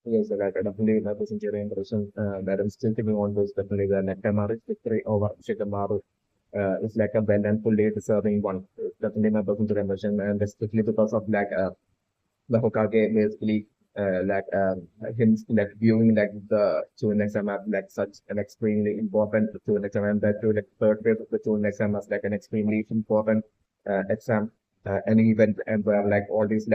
Yes, so like definitely that was very impression that I'm still thinking on was definitely the Nakamaru's victory over Shikamaru is like a well and fully deserving one. Definitely my personal impression, and especially because of like the Hokage basically him like viewing like the Chunin exam as like such an extremely important Chunin exam, and that to like third phase of the Chunin exam as like an extremely important exam, an event, and where like all these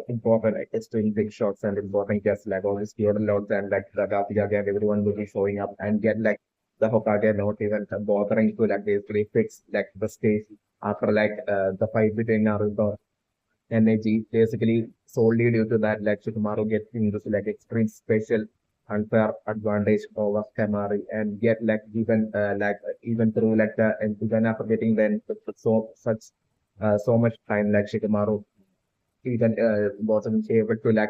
important like, extreme big shots and important guests like all these Kyoto Lords and like the Gathiyage and everyone will be showing up and get like the Hokage not even bothering to like basically fix like the stage after the fight between Naruto energy basically solely due to that like Shikamaru gets into like extreme special unfair advantage over Kamari and get like even through like the and even after getting then so much time like Shikamaru even wasn't able to like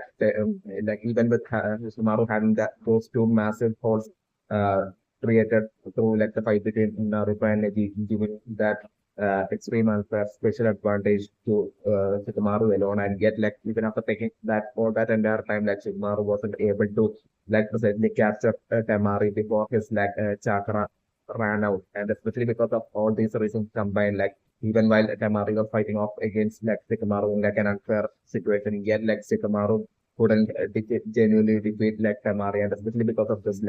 even with Shikamaru having that those two massive holes uh, created through like the fight between Naruto and Neji giving that extreme unfair special advantage to Shikamaru alone and get like even after taking that all that entire time like Shikamaru wasn't able to like precisely capture Temari before his chakra ran out and especially because of all these reasons combined like even while Temari was fighting off against like Shikamaru in like an unfair situation yet like Shikamaru couldn't genuinely defeat like Temari and especially because of this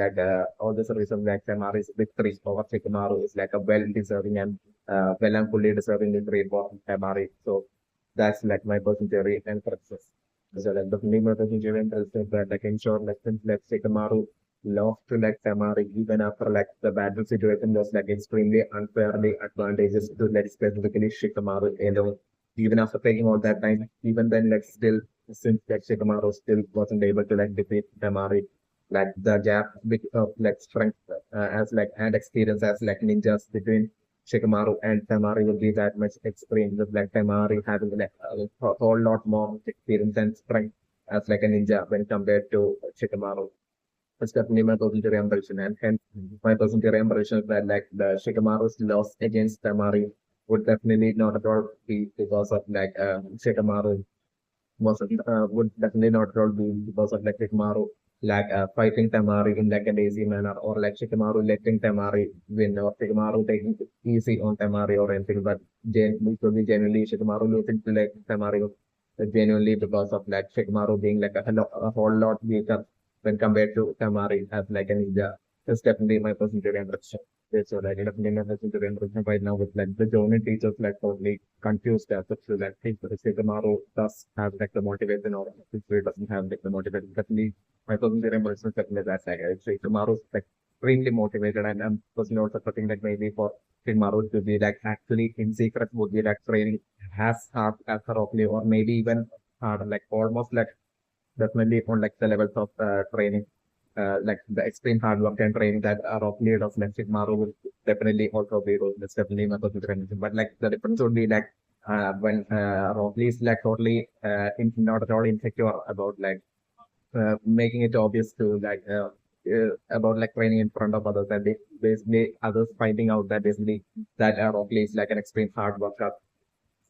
all this reason like Temari's victory over Shikamaru is like a well deserving and well and fully deserving victory for Temari. So that's like my personal theory and success. So like the name of the Nigerian tells us that like ensure like since like Shikamaru lost to like Temari even after like the battle situation was like extremely unfairly advantageous to like specifically Shikamaru alone. Even after taking all that time, even then like still since like Shikamaru still wasn't able to like defeat Temari, like the gap of like strength as like and experience as like ninjas between Shikamaru and Temari will be that much extreme with like Temari having like a whole lot more experience and strength as like a ninja when compared to Shikamaru. It's definitely my personal impression, and hence my personal impression is that like the Shikamaru's loss against Temari would definitely not at all be because of Shikamaru would definitely not at all be because of like Shikamaru fighting Temari in like a lazy manner or like Shikamaru letting Temari win or Shikamaru taking it easy on Temari or anything, but it would be genuinely Shikamaru losing to like Temari genuinely because of like Shikamaru being like a whole lot weaker when compared to Tamari as like a ninja. That's definitely my personal impression. So like definitely my personal impression right now with like the Jonin teachers like totally confused as to like think that Shikamaru does have like the motivation or Shikamaru doesn't have like the motivation. Definitely my personal impression is definitely that like Shikamaru is like extremely motivated and I'm personally also thinking like maybe for Shikamaru to be like actually in secret would be like training as hard as Rock Lee or maybe even harder like almost like definitely on like the levels of training, like the extreme hard work and training that are of leaders like Shikamaru will definitely also be role. That's definitely my personal training. But like the difference would be like when Rock Lee is like totally not at all insecure about making it obvious to about like training in front of others and basically others finding out that basically that Rock Lee is like an extreme hard worker.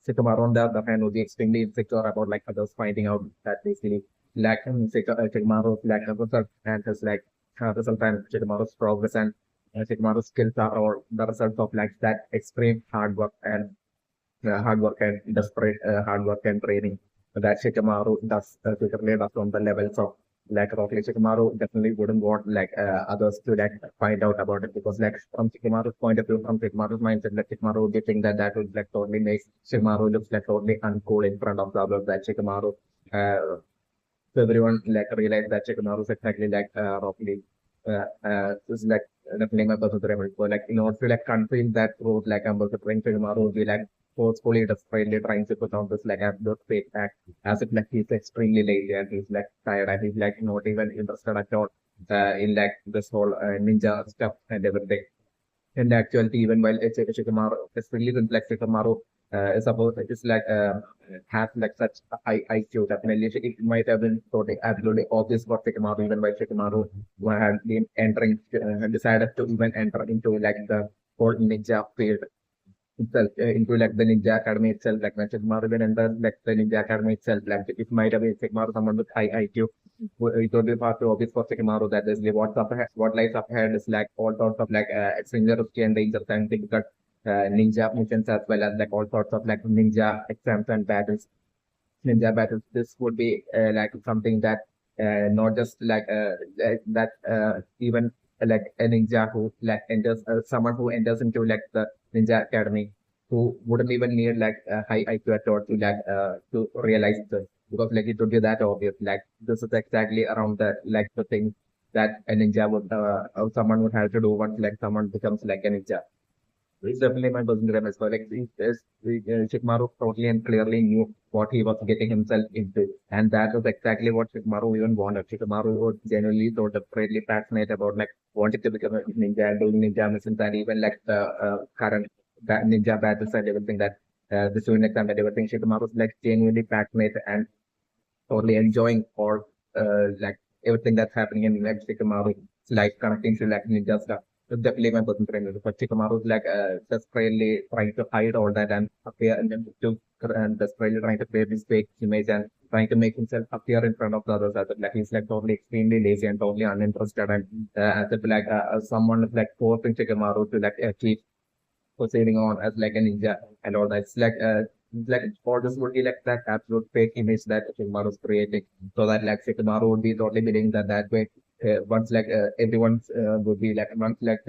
Shikamaru on the other hand would be extremely insecure about like others finding out that basically Shikamaru's lack of result and his result and Shikamaru's progress and Shikamaru's skills are all the results of like that extreme hard work and desperate hard work and training that Shikamaru does secretly does on the levels of like Rocky Shikamaru definitely wouldn't want others to like find out about it because like from Shikamaru's point of view, from Shikamaru's mindset, like Shikamaru would be think that that would like totally make Shikamaru looks like totally uncool in front of the others that Shikamaru so everyone like realized that Shikamaru is exactly like Rocky is like definitely my personal favorite. So like in order to like conceal that truth, like I'm also trying Shikamaru would be like forcefully, desperately trying to put on this like absolute fake act as if like he's extremely lazy and he's like tired and he's like not even interested at all in like this whole ninja stuff and everything. In the actuality, even while Shikamaru, especially since like Shikamaru is supposed is has like such a high IQ, definitely it might have been totally absolutely obvious for Shikamaru, even while Shikamaru had been entering, decided to even enter into like the whole ninja field itself, into like the Ninja Academy itself, like when Shikamaru then enters like the Ninja Academy itself, like it might have been Shikamaru someone with high IQ, it would be far too obvious for Shikamaru that is what lies up ahead is like all sorts of like extremely risky and dangerous and difficult ninja missions as well as like all sorts of like ninja exams and ninja battles. This would be like something that not just like that even like a ninja who like enters someone who enters into like the ninja academy who wouldn't even need like a high IQ at all to realize this because like it would be that obvious. Like this is exactly around the thing that a ninja would or someone would have to do once like someone becomes like a ninja. It's definitely my personal premise. But like Shikmaru totally and clearly knew what he was getting himself into, and that was exactly what Shikmaru even wanted. Shikmaru was genuinely so desperately passionate about like wanting to become a ninja and doing ninja missions, and even like the current ninja battles and everything that the Chunin exam and everything. Shikmaru was like genuinely passionate and totally enjoying all like everything that's happening in like Shikamaru's life connecting to like ninja stuff. It's definitely my personal preference. But Shikamaru's like desperately trying to hide all that and appear and then to and desperately trying to create this fake image and trying to make himself appear in front of the others as if like he's like totally extremely lazy and totally uninterested and as if like someone is like forcing Shikamaru to like keep proceeding on as like a ninja and all that. It's like all this would be like that absolute fake image that Shikamaru is creating, so that like Shikamaru would be totally believing that that way. Once like everyone would be like once like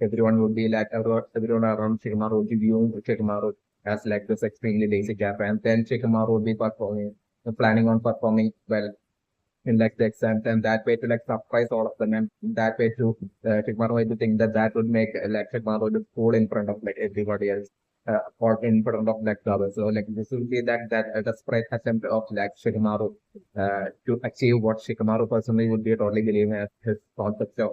everyone would be like everyone around Shikamaru would be viewing Shikamaru as like this extremely lazy guy, and then Shikamaru would be performing, planning on performing well in like the exams and that way to like surprise all of them and that way to Shikmaru to think that that would make like Shikmaru to fall in front of like everybody else or in front of like the others. So like this will be that desperate attempt of like Shikamaru to achieve what Shikamaru personally would be totally believing as his concept of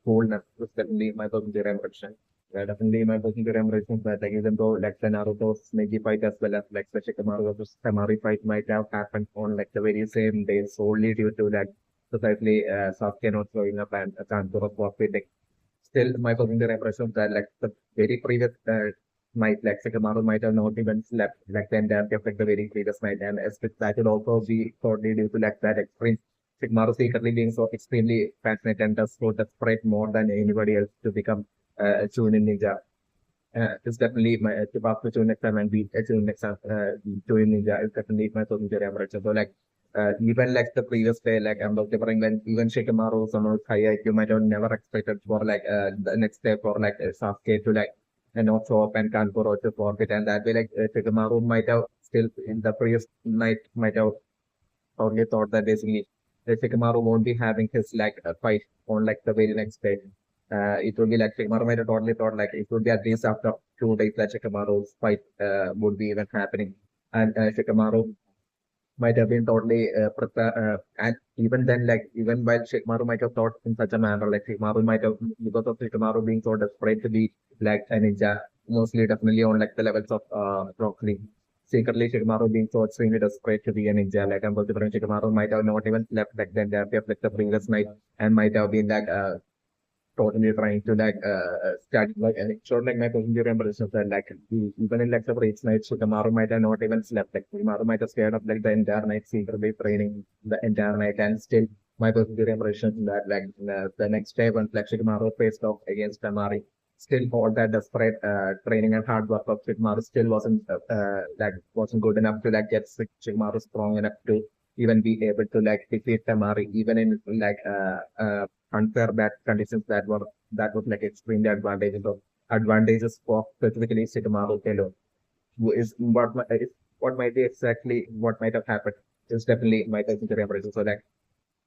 coolness is definitely my personal impression. Definitely my personal impression that like even though like the Naruto Neji fight as well as like the Shikamaru versus Temari fight might have happened on like the very same day solely due to like precisely Sasuke not showing up and Kankuro forfeiting. Still, my personal impression that like the very previous night, like Shikamaru might have not even slept like the entirety of like the very previous night, and as with that will also be totally due to like that extreme Shikamaru secretly being so extremely passionate and does so desperate more than anybody else to become a Chunin ninja. It's definitely my to pass the Chunin exam and beat a Chunin exam, Chunin ninja is definitely my personal average. So like even like the previous day, like I'm delivering when even Shikamaru, someone with high IQ might have never expected for like the next day for like Sasuke to like not show up and Kankuro to forfeit, and that way like Shikamaru might have still in the previous night might have probably thought that basically Shikamaru won't be having his like fight on like the very next day. It would be like Shikamaru might have totally thought like it would be at least after 2 days that Shikamaru's fight would be even happening, and Shikamaru might have been totally prepared. And even then, like even while Shikamaru might have thought in such a manner, like Shikamaru might have because of Shikamaru being so desperate to be like a ninja, mostly definitely on like the levels of Rock Lee. Secretly, Shikamaru being so extremely desperate to be a ninja, like I'm different Shikamaru might have not even slept like the entirety of like the previous night and might have been like totally trying to like start like and it's sure like my personal impression that like even in like the race night Shikamaru might have not even slept like Shikamaru might have stayed up like the entire night secretly training the entire night and still my personal impression that like the next day when like Shikamaru faced off against Tamari still all that desperate training and hard work of Shikamaru still wasn't good enough to like get Shikamaru strong enough to even be able to like defeat Tamari even in like unfair bad conditions that was like extremely advantages for specifically Shikamaru Telo, who is what might be exactly what might have happened is definitely my consider impression. So like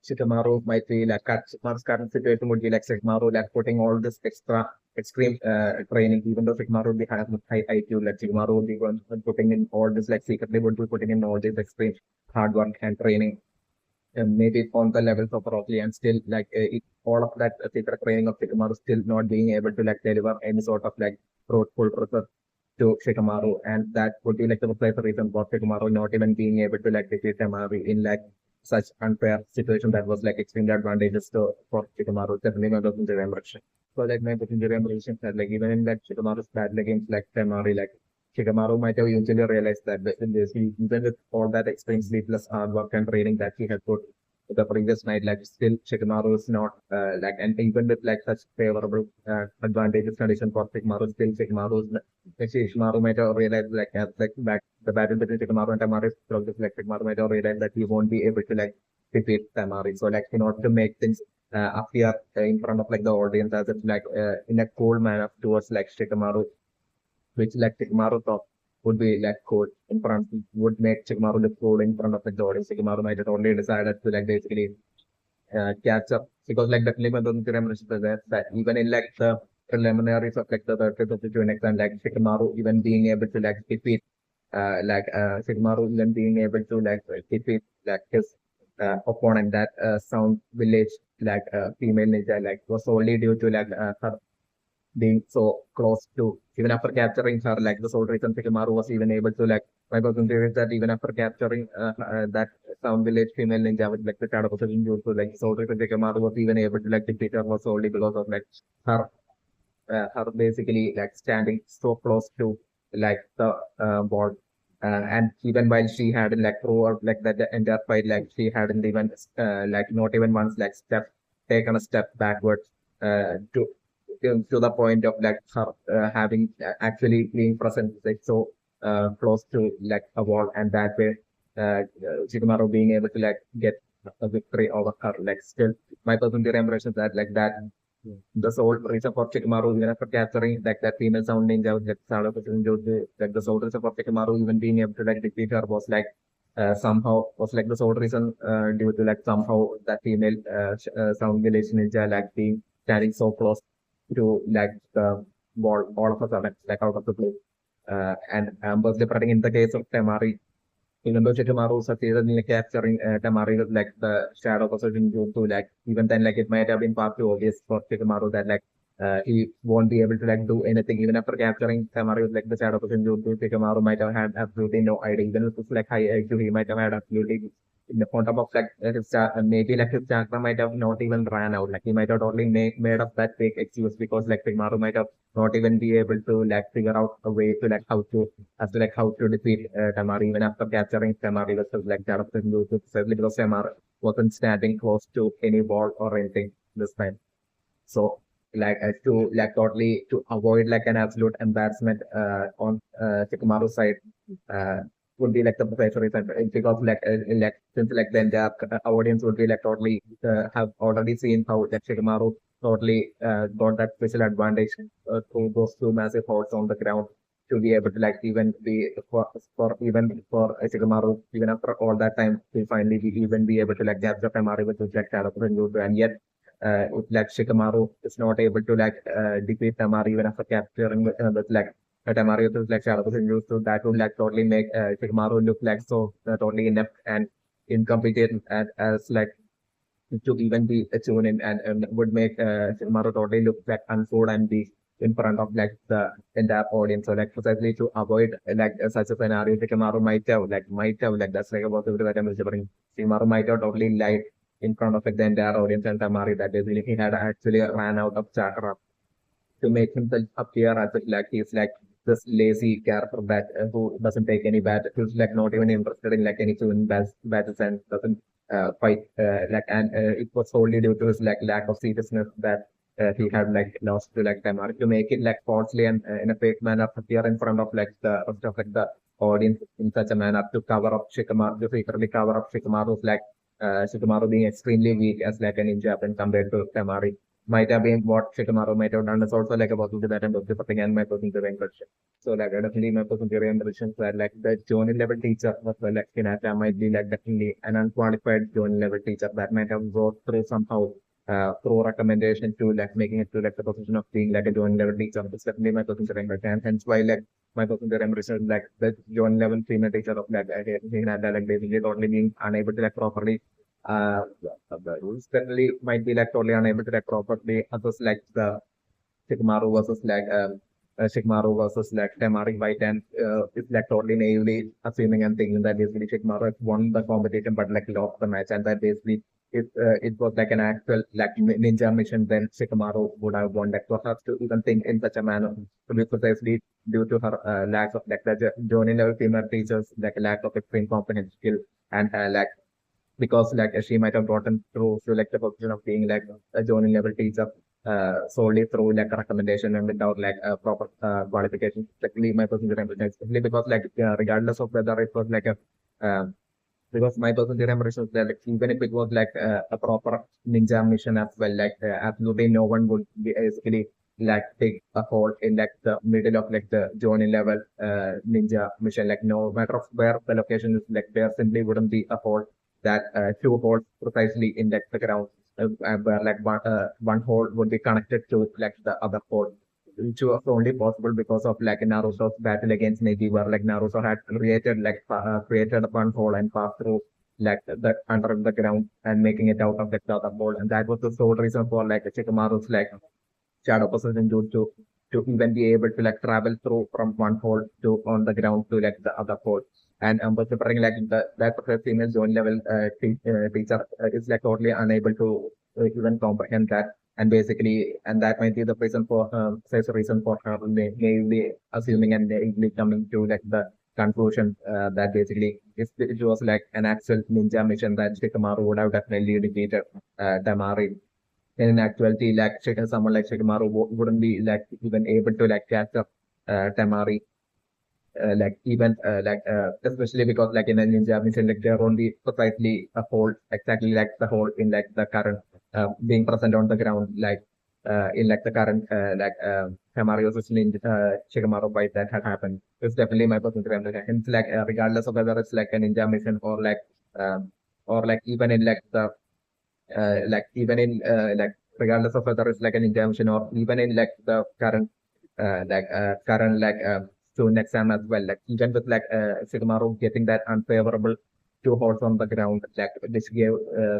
Shikamaru might be like Shikamaru's current situation would be like Shikamaru like putting all this extra extreme training, even though Shikamaru would be having high IQ, like Shikamaru would be putting in all this like secretly would be putting in all this extreme hard work and training maybe on the levels of Rocky and still like all of that secret training of Shikamaru still not being able to like deliver any sort of like fruitful result to Shikamaru, and that would be like the precise reason for Shikamaru not even being able to like defeat Temari in like such unfair situation that was like extremely advantageous to for Shikamaru. Definitely not of the direction. So like my generation that like even in like Shikamaru's battle against like Temari, like Shikamaru might have eventually realized that even with all that extreme sleepless hard work and training that he had put the previous night, like still Shikamaru is not like, and even with like such favorable advantages condition for Shikamaru, still Shikamaru might have realized like as like back the battle between Shikamaru and Tamari is progress, like Shikamaru might have realized that he won't be able to like defeat Tamari. So like in order to make things appear in front of like the audience as if like in a cool manner towards like Shikamaru, which like Shikamaru thought would be like cool in front, would make Shikamaru look cool in front of like the audience. Shikamaru might have only decided to like basically catch up because like the preliminary that even in like the preliminaries of like the 32 and like Shikamaru even being able to like defeat Shikamaru even being able to like defeat like his opponent that Sound Village like female ninja like was only due to like her being so close to even after capturing her, like the sole reason Shikamaru was even able to like my person theory is that even after capturing that Sound Village female ninja with like the shadow possession jutsu, like sole reason Shikamaru was even able to like defeat her was only because of like her her basically like standing so close to like the board. And even while she hadn't like throughout like that the entire fight, like she hadn't even like not even once like taken a step backwards to the point of like her having actually being present like so close to like a wall, and that way Shikamaru being able to like get a victory over her. Like still, my personal impression is that like that the sole reason for Shikamaru even after capturing like that female sound ninja with like Shadow Precision Jutsu, like the sole reason for Shikamaru even being able to like defeat her was like somehow was like the sole reason due to like somehow that female sound village ninja like being standing so close to like the wall all of a sudden like out of the blue. And was different in the case of Temari, even though Shikamaru succeeded in like, capturing Tamari with like the shadow possession jutsu, like even then like it might have been far too obvious for Shikamaru that like he won't be able to like do anything even after capturing Tamari with like the shadow possession jutsu. Shikamaru might have had absolutely no idea. Even if it's like high IQ, he might have had absolutely on top of like maybe like his chakra might have not even ran out. Like he might have totally made up that fake excuse because like Shikamaru might have not even be able to like figure out a way to like how to as to like how to defeat Tamari even after capturing Tamari versus like Jonathan Lutz, especially because Tamari wasn't standing close to any wall or anything this time. So like to like totally to avoid like an absolute embarrassment on Shikamaru's side uh, would be like the better reason because like since like the entire audience would be like totally have already seen how that Shikamaru totally got that special advantage through those two massive holes on the ground to be able to like even be for even for Shikamaru even after all that time to finally even be able to like capture Tamari with his like Shadow and yet like Shikamaru is not able to like defeat Tamari even after capturing with like Tamari with like Shadow used to that would like totally make Shikamaru look like so totally inept and incompetent as like to even be a Chunin and would make Shikamaru totally look like unfold and be in front of like the entire audience. So like precisely to avoid like such a scenario, Shikamaru might have like that's like about the that I'm remembering. Shikamaru might have totally lied in front of like, the entire audience and Tamari that basically he had actually ran out of chakra to make himself appear as if like he's like this lazy character that who doesn't take any bat, who's like not even interested in like any human battles and doesn't fight like and it was solely due to his like lack of seriousness that he had like lost to like time to make it like falsely and in a fake manner appear in front of like the rest of like the audience in such a manner to cover up Shikamaru, to secretly cover up Shikamaru's like Shikamaru being extremely weak as like an ninja when compared to Tamari might have been what Shikamaru might have done is also like about to that and also something and my person to question. So like definitely my person to impression that like the Johnny level teacher was like Hinata might be like definitely an unqualified Johnny level teacher that might have gone through somehow through recommendation to like making it to like the position of being like a Johnny level teacher. It's definitely my person to impression and hence why like my person to impression like the Johnny level female teacher of like Hinata like basically totally being unable to like properly uh, the rules certainly might be like totally unable to like properly others like the Shikamaru versus like Temari White and it's like totally naively assuming and thinking that basically Shikamaru has won the competition but like lost the match and that basically if it was like an actual like ninja mission then Shikamaru would have won like for her to even think in such a manner to be precisely due to her lack of like the Jonin level female teachers like lack of extreme comprehension skill and lack because like she might have gotten through to like the position of being like a joining level teacher solely through like a recommendation and without like a proper qualification. Especially my personal impression, especially because like regardless of whether it was like a because my personal impression is that like, even if it was like a proper ninja mission as well, like absolutely no one would basically like take a hold in like the middle of like the joining level ninja mission. Like no matter of where the location is, like there simply wouldn't be a hold that two holes precisely in like the ground where like one hole would be connected to like the other hole, which was only possible because of like Naruto's battle against Neji, where like Naruto had created one hole and passed through like the under the ground and making it out of the other hole, and that was the sole reason for like Shikamaru's like shadow possession to even be able to like travel through from one hole to on the ground to like the other hole. And considering like that female zone level teacher is like totally unable to even comprehend that, and basically, and that might be the reason for says a reason for her naively assuming and naively coming to like the conclusion that basically if it was like an actual ninja mission that Shikamaru would have definitely defeated Tamari. In actuality, like someone like Shikamaru wouldn't be like even able to like catch up Tamari, like even especially because like in a ninja mission, like there won't be precisely a hole exactly like the hole in like the current being present on the ground, like in like the current Tamari's ninja Shikamaru fight that had happened. It's definitely my personal opinion. Hence, like regardless of whether it's like a ninja mission or like even in like the like even in like regardless of whether it's like an injunction or even in like the current student exam as well, like even with like Shikamaru getting that unfavorable two holes on the ground, like this gave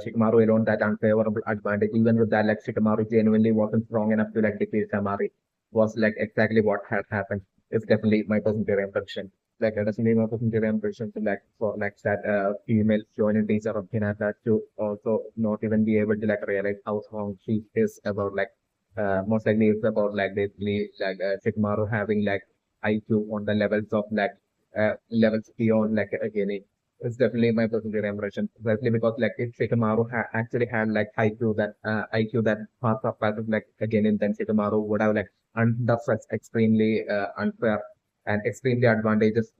Shikamaru alone that unfavorable advantage. Even with that, like Shikamaru genuinely wasn't strong enough to like defeat Tamari, was like exactly what had happened. It's definitely my personal impression. Like definitely my personal impression to like for like that female joining teacher of Hinata to also not even be able to like realize how strong she is about like most likely it's about like basically like Shikamaru having like IQ on the levels of like levels beyond like again. It's definitely my personal impression, especially because like if Shikamaru actually had like IQ that far surpasses like again, then Shikamaru would have like under such extremely unfair and extremely advantageous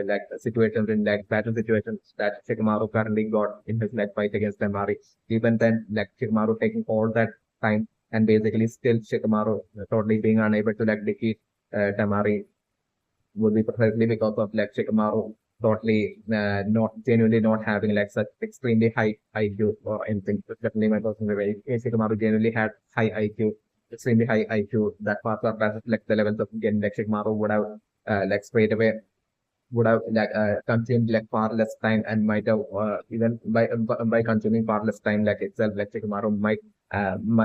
like situations in like battle situations that Shikamaru currently got in his like fight against Temari. Even then, like Shikamaru taking all that time and basically still Shikamaru totally being unable to like defeat Temari would be precisely because of like Shikamaru totally not genuinely not having like such extremely high IQ or anything. It's definitely my personal way. Shikamaru genuinely had high IQ, extremely high IQ that far surpasses like the levels of getting like Shikamaru would have like straight away would have like consumed like far less time and might have even by consuming far less time like itself like Shikamaru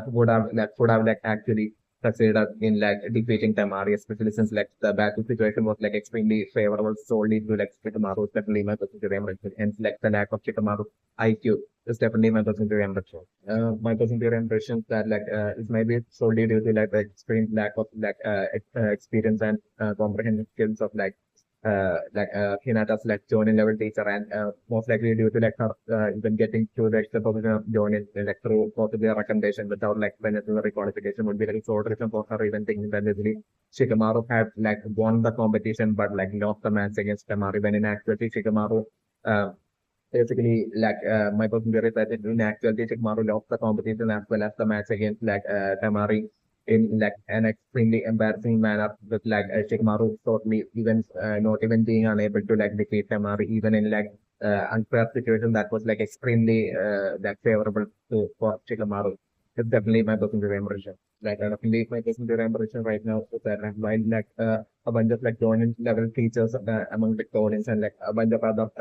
would have like could have like actually succeeded in like defeating Tamari, especially since like the battle situation was like extremely favorable solely to like Shikamaru's definitely my personal impression. Hence like the lack of Shikamaru IQ is definitely my personal impression. My personal impression that like is maybe solely due to like the extreme lack of like experience and comprehension skills of Hinata's like Jonin level teacher, and most likely due to like her even getting to like the position of Jonin like through possibly a recommendation without like the necessary qualification would be like sole reason for her even thinking that basically Shikamaru had like won the competition but like lost the match against Tamari, when in actuality Shikamaru uh, basically my personal theory is that in actuality Shikamaru lost the competition as well as the match against Tamari in like an extremely embarrassing manner with like Shikamaru totally even not even being unable to like defeat Tamari even in like unfair situation that was like extremely like favorable for Shikamaru. It's definitely my personal impression. Like definitely my personal impression right now is that while a bunch of like joining level features among the audience and like a bunch of other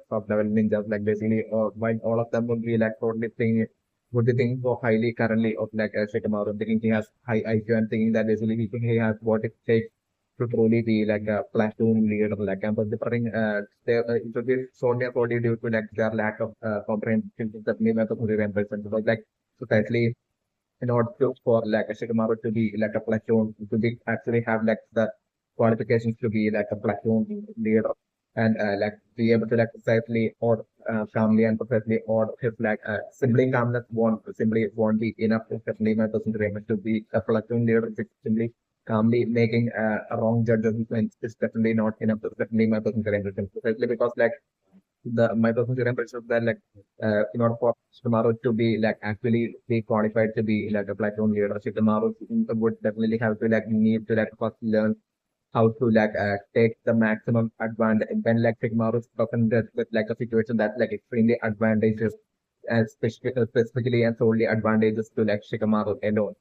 top level ninjas like basically while all of them would be like totally thinking would be thinking so highly currently of like Shikamaru, thinking he has high IQ and thinking that basically he has what it takes to truly be like a platoon leader, like but differing it would be solely due to like their lack of comprehension that name of the represent because like society in order to for like a Shikamaru to be like a platoon to be actually have like the qualifications to be like a platoon leader and like be able to like precisely or calmly and precisely or his like simply calmness won't be enough to definitely my person to be a platoon leader. Simply calmly making a wrong judgment is definitely not enough to definitely my person precisely because like the my person is that like in order for Shikamaru to be like actually be qualified to be like a platoon leader, Shikamaru would definitely have to like need to like first learn how to like take the maximum advantage when like Shikamaru is presented with like a situation that's like extremely advantageous and specifically and solely advantages to like Shikamaru alone.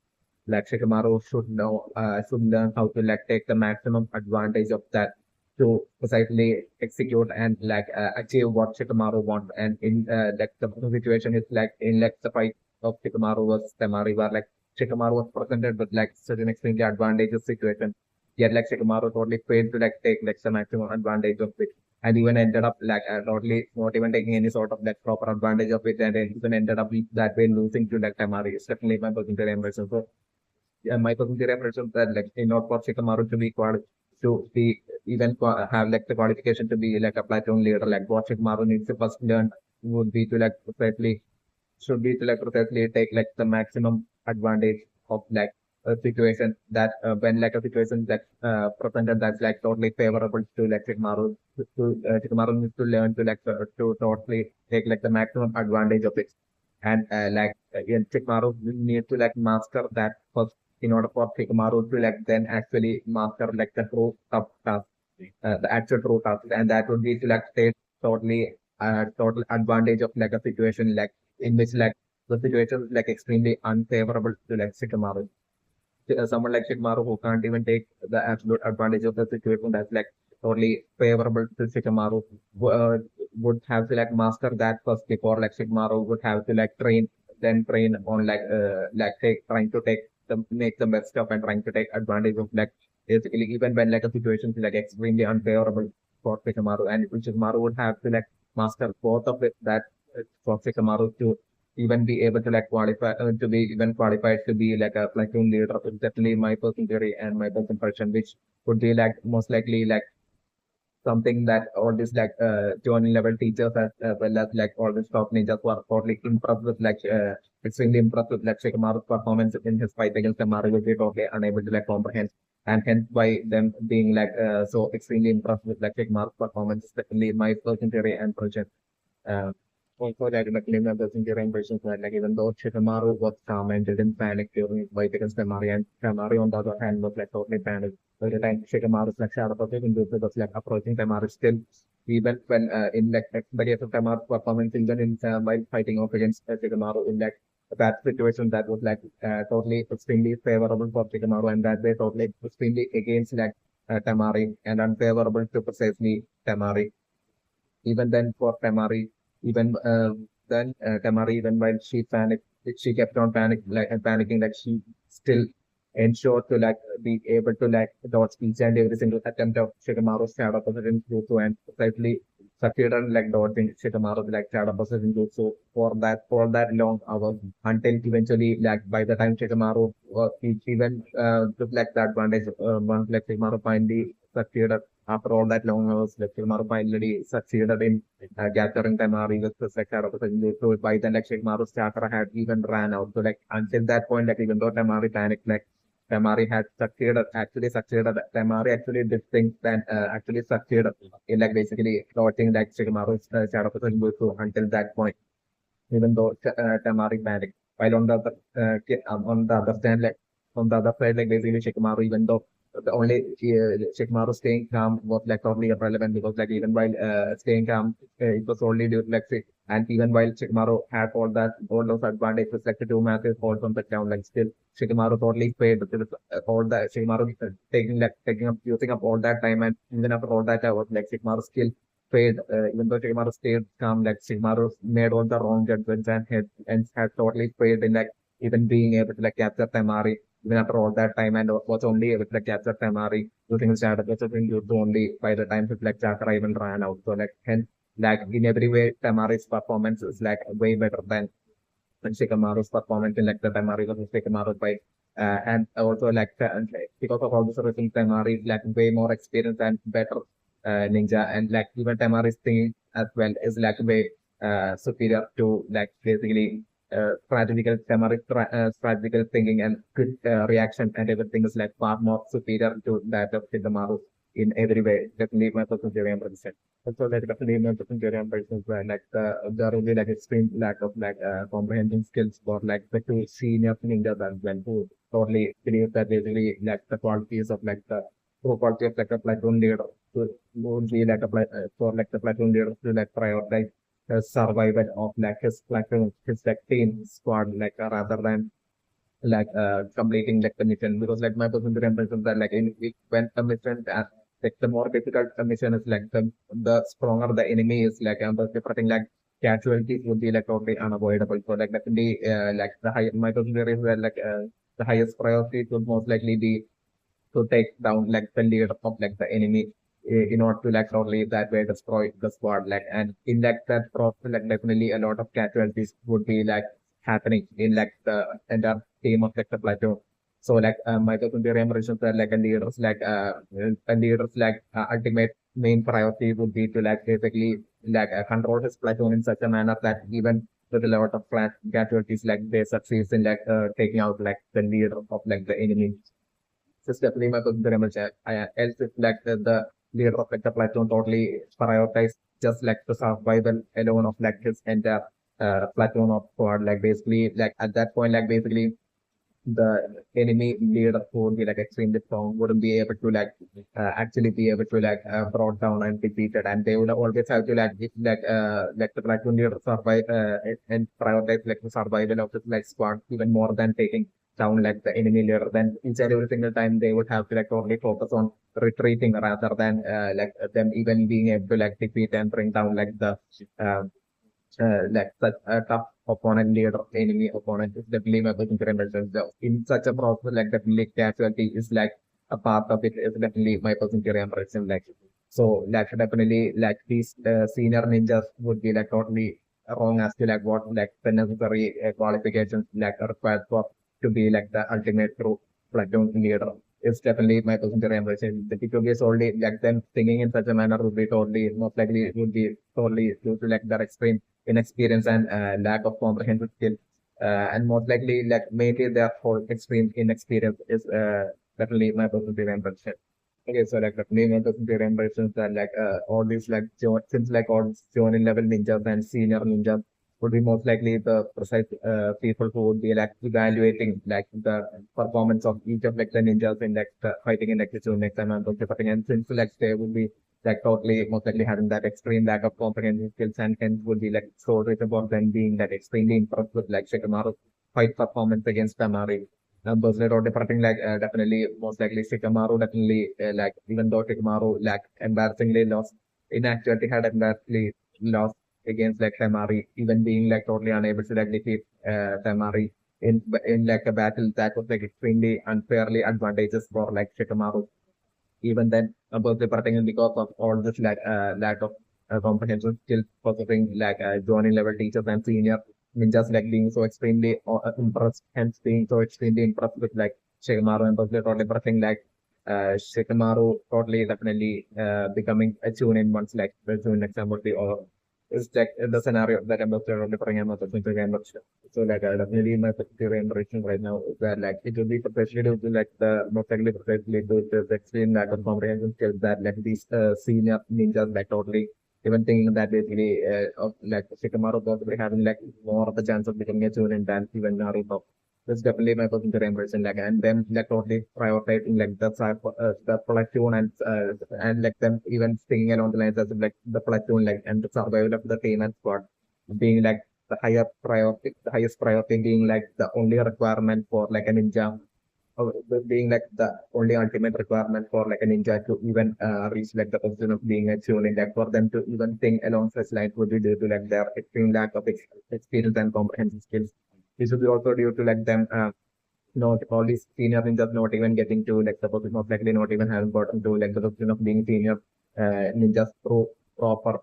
Like Shikamaru should learn how to like take the maximum advantage of that to precisely execute and like achieve what Shikamaru wants. And in like the situation is like in like the fight of Shikamaru versus Temari, where like Shikamaru was presented with like such an extremely advantageous situation. Yet like Shikamaru totally failed to like take like the maximum advantage of it. And even ended up like totally not even taking any sort of like proper advantage of it, and then even ended up that way losing to like Temari. It's definitely my personal impression. So yeah, my personal reference that like in order for Shikamaru to be have like the qualification to be like a platoon leader, like what Shikamaru needs to first learn would be to like precisely should be to like precisely take like the maximum advantage of like a situation that when like a situation that presented that's like totally favorable to like Shikamaru needs to learn to like to totally take like the maximum advantage of it. And Shikamaru need to like master that first in order for Shikamaru to like then actually master like the true tough task, the actual true task, and that would be to like take totally total advantage of like a situation like in which like the situation is like extremely unfavorable to like Shikamaru. Someone like Shikamaru who can't even take the absolute advantage of the situation that's like totally favorable to Shikamaru would have to like master that first before like Shikamaru would have to like train on like trying to take the make the best of and trying to take advantage of like basically even when like a situation is like extremely unfavorable for Shikamaru, and Shikamaru would have to like master both of it that for Shikamaru to even be able to like qualify to be even qualified to be like a platoon leader is definitely my personal theory and my personal impression, which would be like most likely like something that all these like Chunin level teachers as well as like all these top ninjas were totally impressed with like extremely impressed with like Shikamaru's performance in his fight against the Mario, which they totally unable to like comprehend. And hence by them being like so extremely impressed with like Shikamaru's performance, especially my personal theory and project. Uh, Also, like remember during versions where like even though Shikamaru was calm and didn't panic during his fight against Temari, and Temari on the other hand was like totally panicked. By the time Shikamaru's like shadow position was like approaching Temari still, even when in like the case of Temari's performance even in while fighting off against Shikamaru in like that situation that was like totally extremely favorable for Shikamaru, and that way totally extremely against like Temari and unfavorable to precisely Temari. Even then, for Tamari, even then Tamari, even while she panicked, she kept on panicking, like she still ensured to like be able to like dodge each and every single attempt of Shikamaru's shadow possession jutsu and precisely succeeded in like dodging Shikamaru's like shadow possession jutsu for that long hour until eventually like by the time Shikamaru he even took like the advantage once like Shikamaru finally succeeded after all that long hours, like Shikamaru finally succeeded in capturing Temari with the sector of the so by then like Shikamaru's chakra had even ran out. So like until that point, like even though Temari panicked, like Temari had succeeded. Temari actually did things and actually succeeded in like basically dodging like Shikamaru's shadow position so until that point, even though Temari panicked. While on the other stand, like on the other side, like basically Shikamaru, even though the only Shikamaru staying calm was like totally irrelevant because like even while staying calm, it was only due to like and even while Shikamaru had all those advantages, like the two matches falls on the ground, like still Shikamaru totally failed with all that Shikamaru taking up using up all that time, and even after all that hours, like Shikamaru still failed, even though Shikamaru stayed calm, like Shikamaru made all the wrong judgments and had totally failed in like even being able to like capture Temari even after all that time, and was only able to like capture Temari using his strategy used only by the time his like chakra even ran out. So like hence like in every way Temari's performance is like way better than Shikamaru's performance in like the Temari versus Shikamaru fight. And also like because of all this reasons, Temari is like way more experienced and better ninja, and like even Tamari's thing as well is like way superior to like basically strategical strategical thinking and good reaction and everything is like far more superior to that of Shikamaru in every way. Definitely my personal theory and percent. So like definitely my personal theory and percent where like the really like extreme lack of like comprehension skills for like the two senior ninjas as well who totally believe that basically like the qualities of like the true quality of like a platoon leader would be like a for like the platoon leader to like prioritize the survival of like his platoon, his like team squad, like rather than like completing like the mission. Because like my personal impression that like in when the mission like the more difficult the mission is, like the stronger the enemy is, like I'm preferring like casualties would be like totally unavoidable. So like definitely like the high my personal is that like the highest priority would most likely be to take down like the leader of like the enemy in order to like totally that way destroy the squad, like, and in like that process like definitely a lot of casualties would be like happening in like the entire team of like the platoon. So like my secondary impressions that like a leader's like ultimate main priority would be to like basically like control his platoon in such a manner that even with a lot of casualties like they succeed in like taking out like the leader of like the enemy. This definitely my very much. Else, if like the leader of like the platoon totally prioritize just like the survival alone of like his entire platoon of squad. Like basically, like at that point, like basically the enemy leader who would be like extremely strong wouldn't be able to like actually be able to like brought down and defeated, and they would always have to like if, like the platoon leader survive and prioritize like the survival of the like squad even more than taking down like the enemy leader. Then each and every single time they would have to like totally focus on retreating rather than like them even being able to like defeat and bring down like the uh, like such a tough opponent, leader, enemy opponent is definitely my personal preference. So in such a process, like definitely casualty is like a part of it is definitely my personal preference. Like so, like definitely like these senior ninjas would be like totally wrong as to like what like the necessary qualifications like are required for to be like the ultimate true platoon leader. It's definitely my personal preference. The people is only like them thinking in such a manner would be totally most likely would be totally due to like their extreme inexperience and lack of comprehensive skill. And most likely, like maybe their whole extreme inexperience is definitely my personal impression. Okay, so like definitely my personal impressions that like all these like since like all Shonen level ninjas and senior ninjas would be most likely the precise people who would be like evaluating like the performance of each of like the ninjas in like the fighting in like the Shonen exam and fighting, and since like they would be like totally most likely having that extreme lack of comprehensive skills and hence would be like so rich about them being that extremely impressed with like Shikamaru's fight performance against Tamari. Numbers that are different like definitely most likely Shikamaru definitely like even though Shikamaru like embarrassingly lost in actuality had embarrassingly lost against like Tamari, even being like totally unable to like defeat Tamari in like a battle that was like extremely unfairly advantageous for like Shikamaru even then about the particular because of all this lack of comprehensive skill processing like joining level teachers and senior ninjas like being so extremely impressed hence being so extremely impressed with like Shikamaru and totally pressing like Shikamaru totally definitely becoming a Chunin once like the Chunin example or is like the scenario that I'm totally pressing and not so like definitely my particular impression right now is that like it will be professionally due to like the most likely professionally due to the extreme lack of comprehension skills that like these senior ninjas like totally even thinking that basically of like Shikamaru possibly having like more of a chance of becoming a Chunin than even Naruto. That's definitely my personal impression. Like and them like totally prioritizing like the platoon and like them even singing along the lines as like the platoon like and the survival of the team and squad being like the highest priority being like the only requirement for like a ninja, or being like the only ultimate requirement for like a ninja to even reach like the position of being a Chunin. Like for them to even think along such lines would be due to like their extreme lack of experience and comprehensive skills. This would be also due to like them not all these senior ninjas not even getting to like the position of likely not even having gotten to like the position of being senior ninjas through proper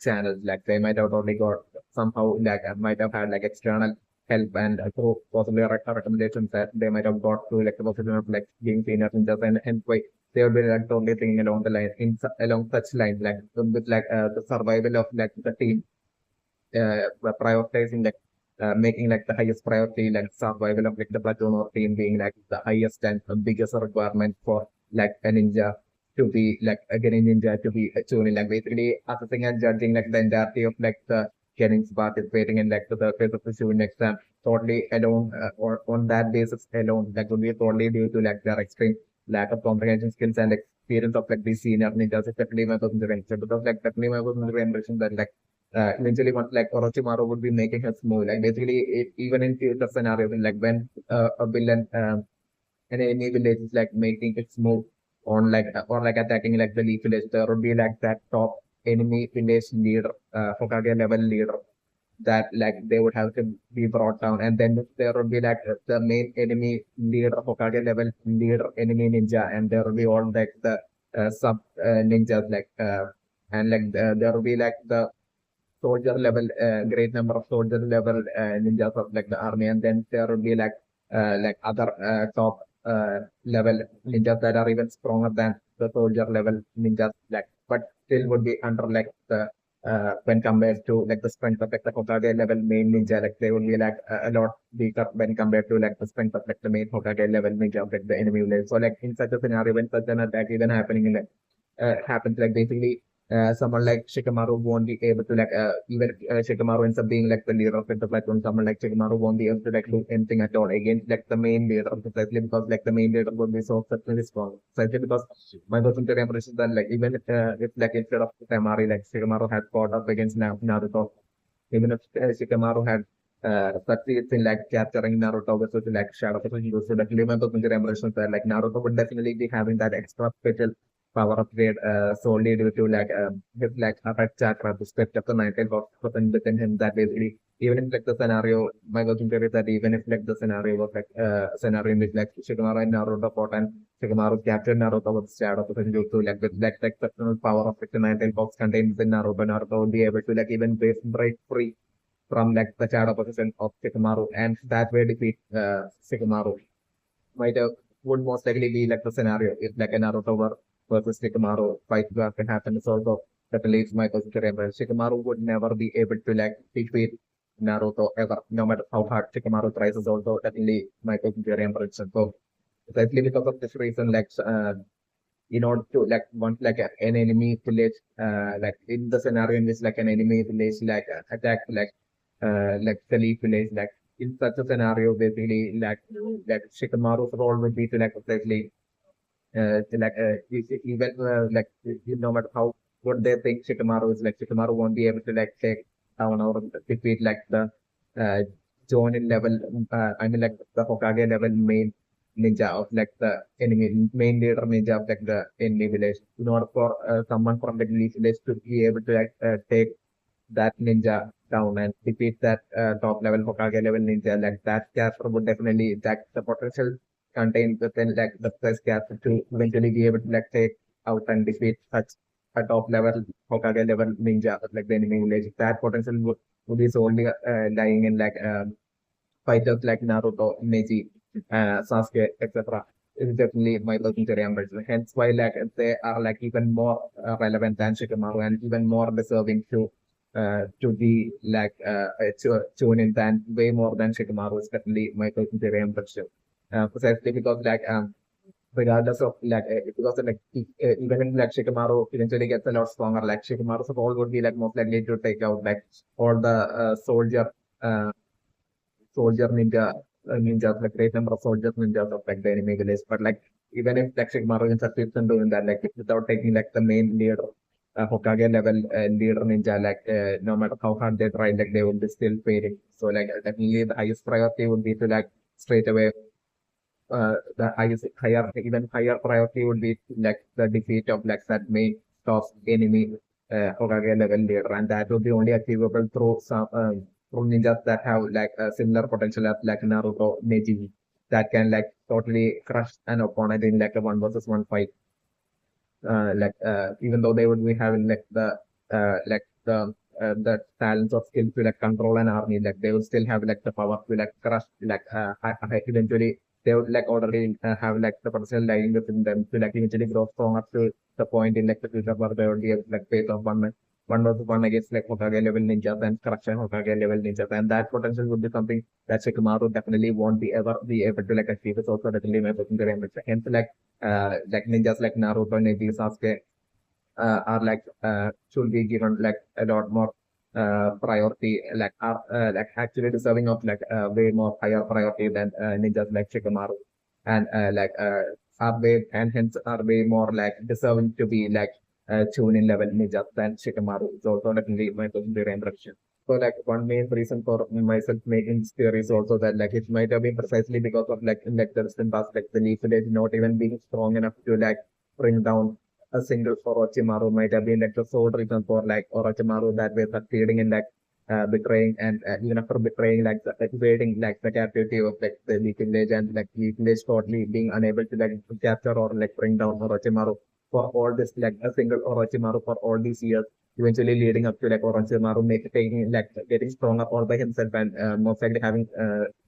channels. Like they might have already got somehow like might have had like external help and through possibly recommendations that they might have got through like the position of like being senior ninjas and hence why they would be like totally thinking along the line along such lines like with like the survival of like the team prioritizing like making like the highest priority like survival of like the platoon or team being like the highest and biggest requirement for like a ninja to be like again a ninja to be a Chunin, like basically assessing and judging like the entirety of like the Kennings participating in like the surface of the Chunin exam totally alone or on that basis alone that would be totally due to like their extreme lack of comprehension skills and experience of like the senior ninjas, especially my person because like definitely my person impression that like eventually once like Orochimaru would be making his move. Like basically, even in the scenario, like when a villain, an enemy village is like making its move on like or like attacking like the Leaf village, there would be like that top enemy village leader, Hokage level leader that like they would have to be brought down, and then there would be like the main enemy leader, Hokage level leader, enemy ninja, and there will be all like the sub ninjas like and like there will be like the soldier level, great number of soldier level ninjas of like the army, and then there would be like other top level ninjas that are even stronger than the soldier level ninjas, like but still would be under like the when compared to like the strength of like the Hokage level main ninja, like they would be like a lot weaker when compared to like the strength of like the main Hokage level ninja of like the enemy village. So like in such a scenario, when such an attack even happening in like happens like basically someone like Shikamaru won't be able to like even Shikamaru ends up being like the leader of the platoon. Someone like Shikamaru won't be able to like do anything at all against like the main leader precisely because like the main leader would be so exceptionally strong. Precisely because my person to impression that like even if like instead of Temari like Shikamaru had fought up against Naruto, even if Shikamaru had succeeds in like capturing Naruto versus like Shadow versus Hero, so like remember the impression that like Naruto would definitely be having that extra special power upgrade solely due to like his like red chakra, the script of the 19% within him that basically even if like the scenario, my version theory is that even if like the scenario was like scenario in which like Shikamaru and Naruto fought and Shikamaru captured Naruto with Shadow versus Jutsu, like with like the exceptional power of like the 19 box contained within Naruto, Naruto would be able to like even break free from like the shadow position of Shikamaru and that way defeat Shikamaru might would most likely be like the scenario if like a Naruto were versus Shikamaru fight that can happen. It's also that leads my position. Shikamaru would never be able to like defeat Naruto ever, no matter how hard Shikamaru tries. Is also definitely my position. So precisely because of this reason, like in order to like want like an enemy village, like in the scenario in which like an enemy village like attack like the Leaf village, like in such a scenario, basically like Shikamaru's role would be to like precisely like even like no matter how good they think Shikamaru is, like Shikamaru won't be able to like take down or defeat like the uh, Jonin level, I mean like the Hokage level main ninja of like the enemy main leader ninja of like the enemy village. In order for someone from the Leaf village to be able to like take that ninja down and defeat that top level Hokage level ninja, like that character would definitely that the potential contained within like the first character to eventually be able to like take out and defeat such a top level Hokage level ninja like the enemy village. That potential would be solely lying in like fighters like Naruto, Neji, Sasuke, etc. Is definitely my personal theory on Brazil. Hence why like they are like even more relevant than Shikamaru and even more deserving to be like Chunin than way more than Shikamaru is definitely my personal theory on Brazil. Precisely because like regardless of like because of, like even if like Shikamaru eventually gets a lot stronger, like Shikamaru's role would be like most likely to take out like all the uh, soldier ninjas, like great number of soldiers ninjas of like the enemy village. But like even if like Shikamaru succeeds in doing that, like without taking like the main leader, Hokage level leader ninja, like no matter how hard they try, like they will be still failing. So like definitely the highest priority would be to like straight away the highest higher even higher priority would be like the defeat of like that main top enemy Hokage level leader, and that would be only achievable through some through ninjas that have like a similar potential as like Naruto, Neji, that can like totally crush an opponent in like a one versus one fight. Like even though they would be having like the the talents or skill to like control an army. Like they will still have like the power to like crush like eventually they would like already have like the potential lying within them to like eventually grow strong up to the point in like the future where they would be like face of one versus one against like Hokage level ninjas and corruption Hokage level ninjas, and that potential would be something that Shikamaru definitely won't be ever be able to like achieve. It's also definitely my secondary ambition. Hence, like ninjas like Naruto, Neji, Sasuke are should be given like a lot more priority, like are like actually deserving of like way more higher priority than ninjas like Shikamaru, and are way and hence are way more like deserving to be like Chunin level ninjas than Shikamaru. It's also definitely my personal impression. So like one main reason for myself making this theory is also that like it might have been precisely because of like the recent past, like the Leaf Village not even being strong enough to like bring down a single for Orochimaru. Might have been like the sole reason for like Orochimaru that way succeeding in like betraying, and even after betraying like evading like the captivity of like the Leaf Village, and like Leaf Village totally being unable to like capture or like bring down Orochimaru for all this like a single Orochimaru for all these years, eventually leading up to like Orochimaru taking like getting stronger all by himself, and most likely having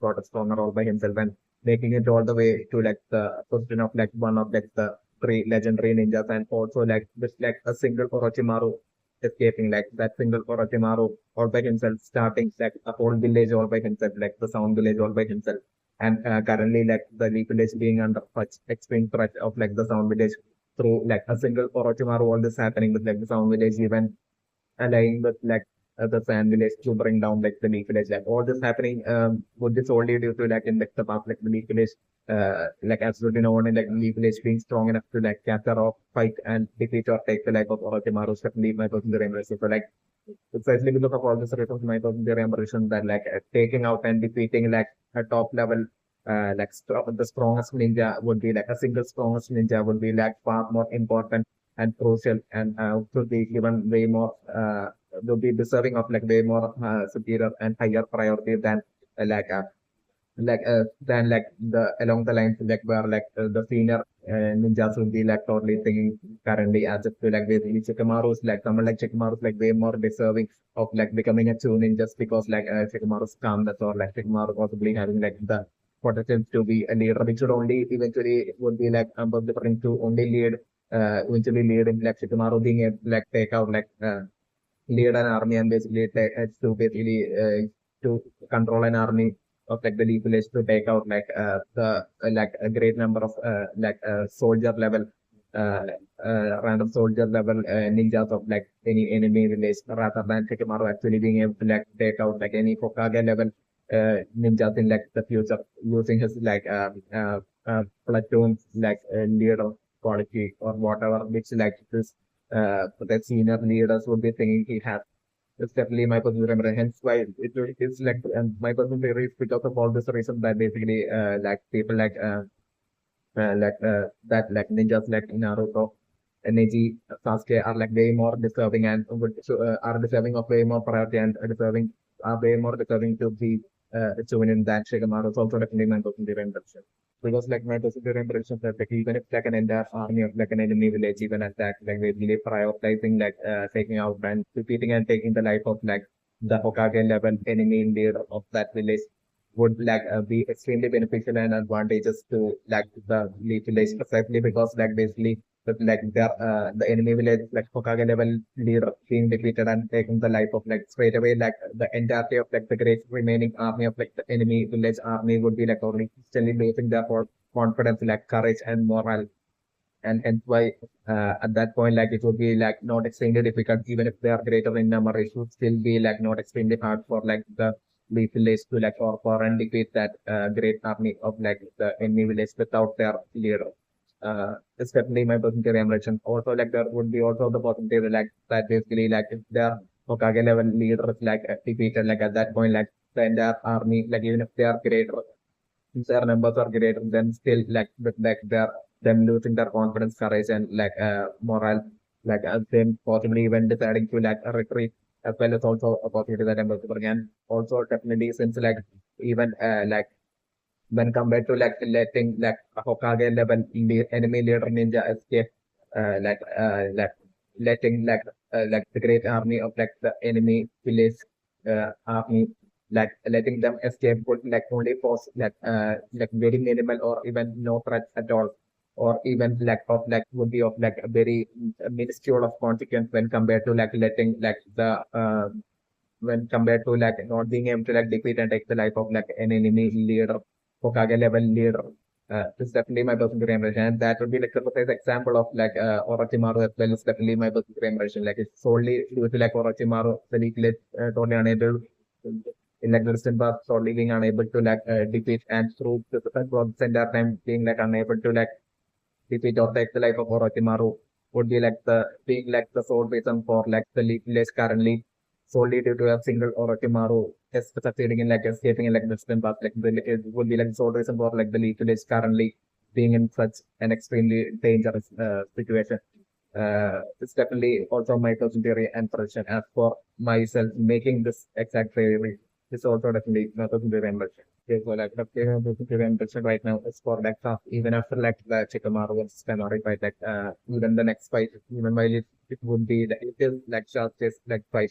got stronger all by himself, and making it all the way to like the position of like one of like the three legendary ninjas, and also like with like a single Orochimaru escaping, like that single Orochimaru all by himself, starting like a whole village all by himself, like the Sound Village all by himself. And currently, like the Leaf Village being under such extreme threat of like the Sound Village through like a single Orochimaru, all this happening with like the Sound Village, even aligning with the Sand Village to bring down like the Leaf Village. Like all this happening would be solely due to like in like the past like the Leaf Village like absolutely no one in like Leaf Village being strong enough to like capture or fight and defeat or take the life of Orochimaru. Definitely my personal impression. So like precisely because of all this reasons, my personal impression that like taking out and defeating like a top level the strongest ninja would be like a single strongest ninja would be like far more important and crucial, and should be given way more will be deserving of like way more superior and higher priority than uh, like uh, than like the along the lines like where the senior ninjas will be like totally thinking currently, as if to like basically Shikamaru's like someone like Shikamaru's like way more deserving of like becoming a Chunin just because like Shikamaru's calmness, or like Shikamaru possibly having like the potential to be a leader, which would only eventually would be like different to only lead eventually lead in like Shikamaru being able to like take out lead an army and basically to basically to control an army of like the Leaf Village to take out the like a great number of soldier level uh, random soldier level ninjas of like any enemy village, rather than Shikamaru actually being able to like take out like any Hokage level ninjas in like the future using his platoon leader quality or whatever, which like this the senior leaders would be thinking he has. It's definitely my personal memory. Hence why it's like and my personal theory is because of all this reason that basically like people that like ninjas like Naruto, Neji, Sasuke are like way more deserving and are deserving of way more priority and deserving are way more deserving to be Chunin than Shikamaru. It's also definitely my personal impression. Because like my personal impression that like even if like an entire army of like an enemy village even attack, like they really prioritizing taking out and defeating and taking the life of like the Hokage level enemy leader of that village would be extremely beneficial and advantageous to like the Leaf village, precisely because like basically the enemy village like Hokage level leader being defeated and taking the life of like straight away like the entirety of like the great remaining army of like the enemy village army would be like only still losing their confidence, like courage and morale, and hence why at that point like it would be like not extremely difficult, even if they are greater in number, it would still be like not extremely hard for like the village to like or for and defeat that great army of like the enemy village without their leader. It's definitely my personal impression. Also like there would be also the possibility like that basically like if their Hokage level leader is like defeated, like at that point like the entire army, like even if they are greater, their numbers are great, then still like with like their them losing their confidence, courage, and morale, them possibly even deciding to like a retreat, as well as also a possibility that I'm going to again. Also definitely since like even when compared to like letting like a Hokage level enemy leader ninja escape, uh, like uh, like letting like like the great army of like the enemy village army, like letting them escape would like only pose like very minimal or even no threat at all, or even lack of like would be of like a very minuscule of consequence when compared to like letting like the when compared to like not being able to like defeat and take the life of like an enemy leader, Hokage level leader. This is definitely my personal impression. And that would be like the precise example of like Orochimaru as well is definitely my personal impression. Like it's solely due to like Orochimaru, the league totally unable in like the distant past, solely being unable to like defeat and through the entire time being like unable to like defeat or take the life of Orochimaru would be like the being like the sole reason for like the league village currently solely due to a single Orochimaru is succeeding in like escaping in like the distant past. Like it would be like the sole reason for like the league village currently being in such an extremely dangerous situation. It's definitely also my personal theory and prediction. As for myself, making this exact theory is also definitely my personal theory and prediction. Okay, so like the personal theory and prediction right now is for like even after like the Shikamaru versus Kanari fight, like even the next fight, even while it would be it is like just like fight.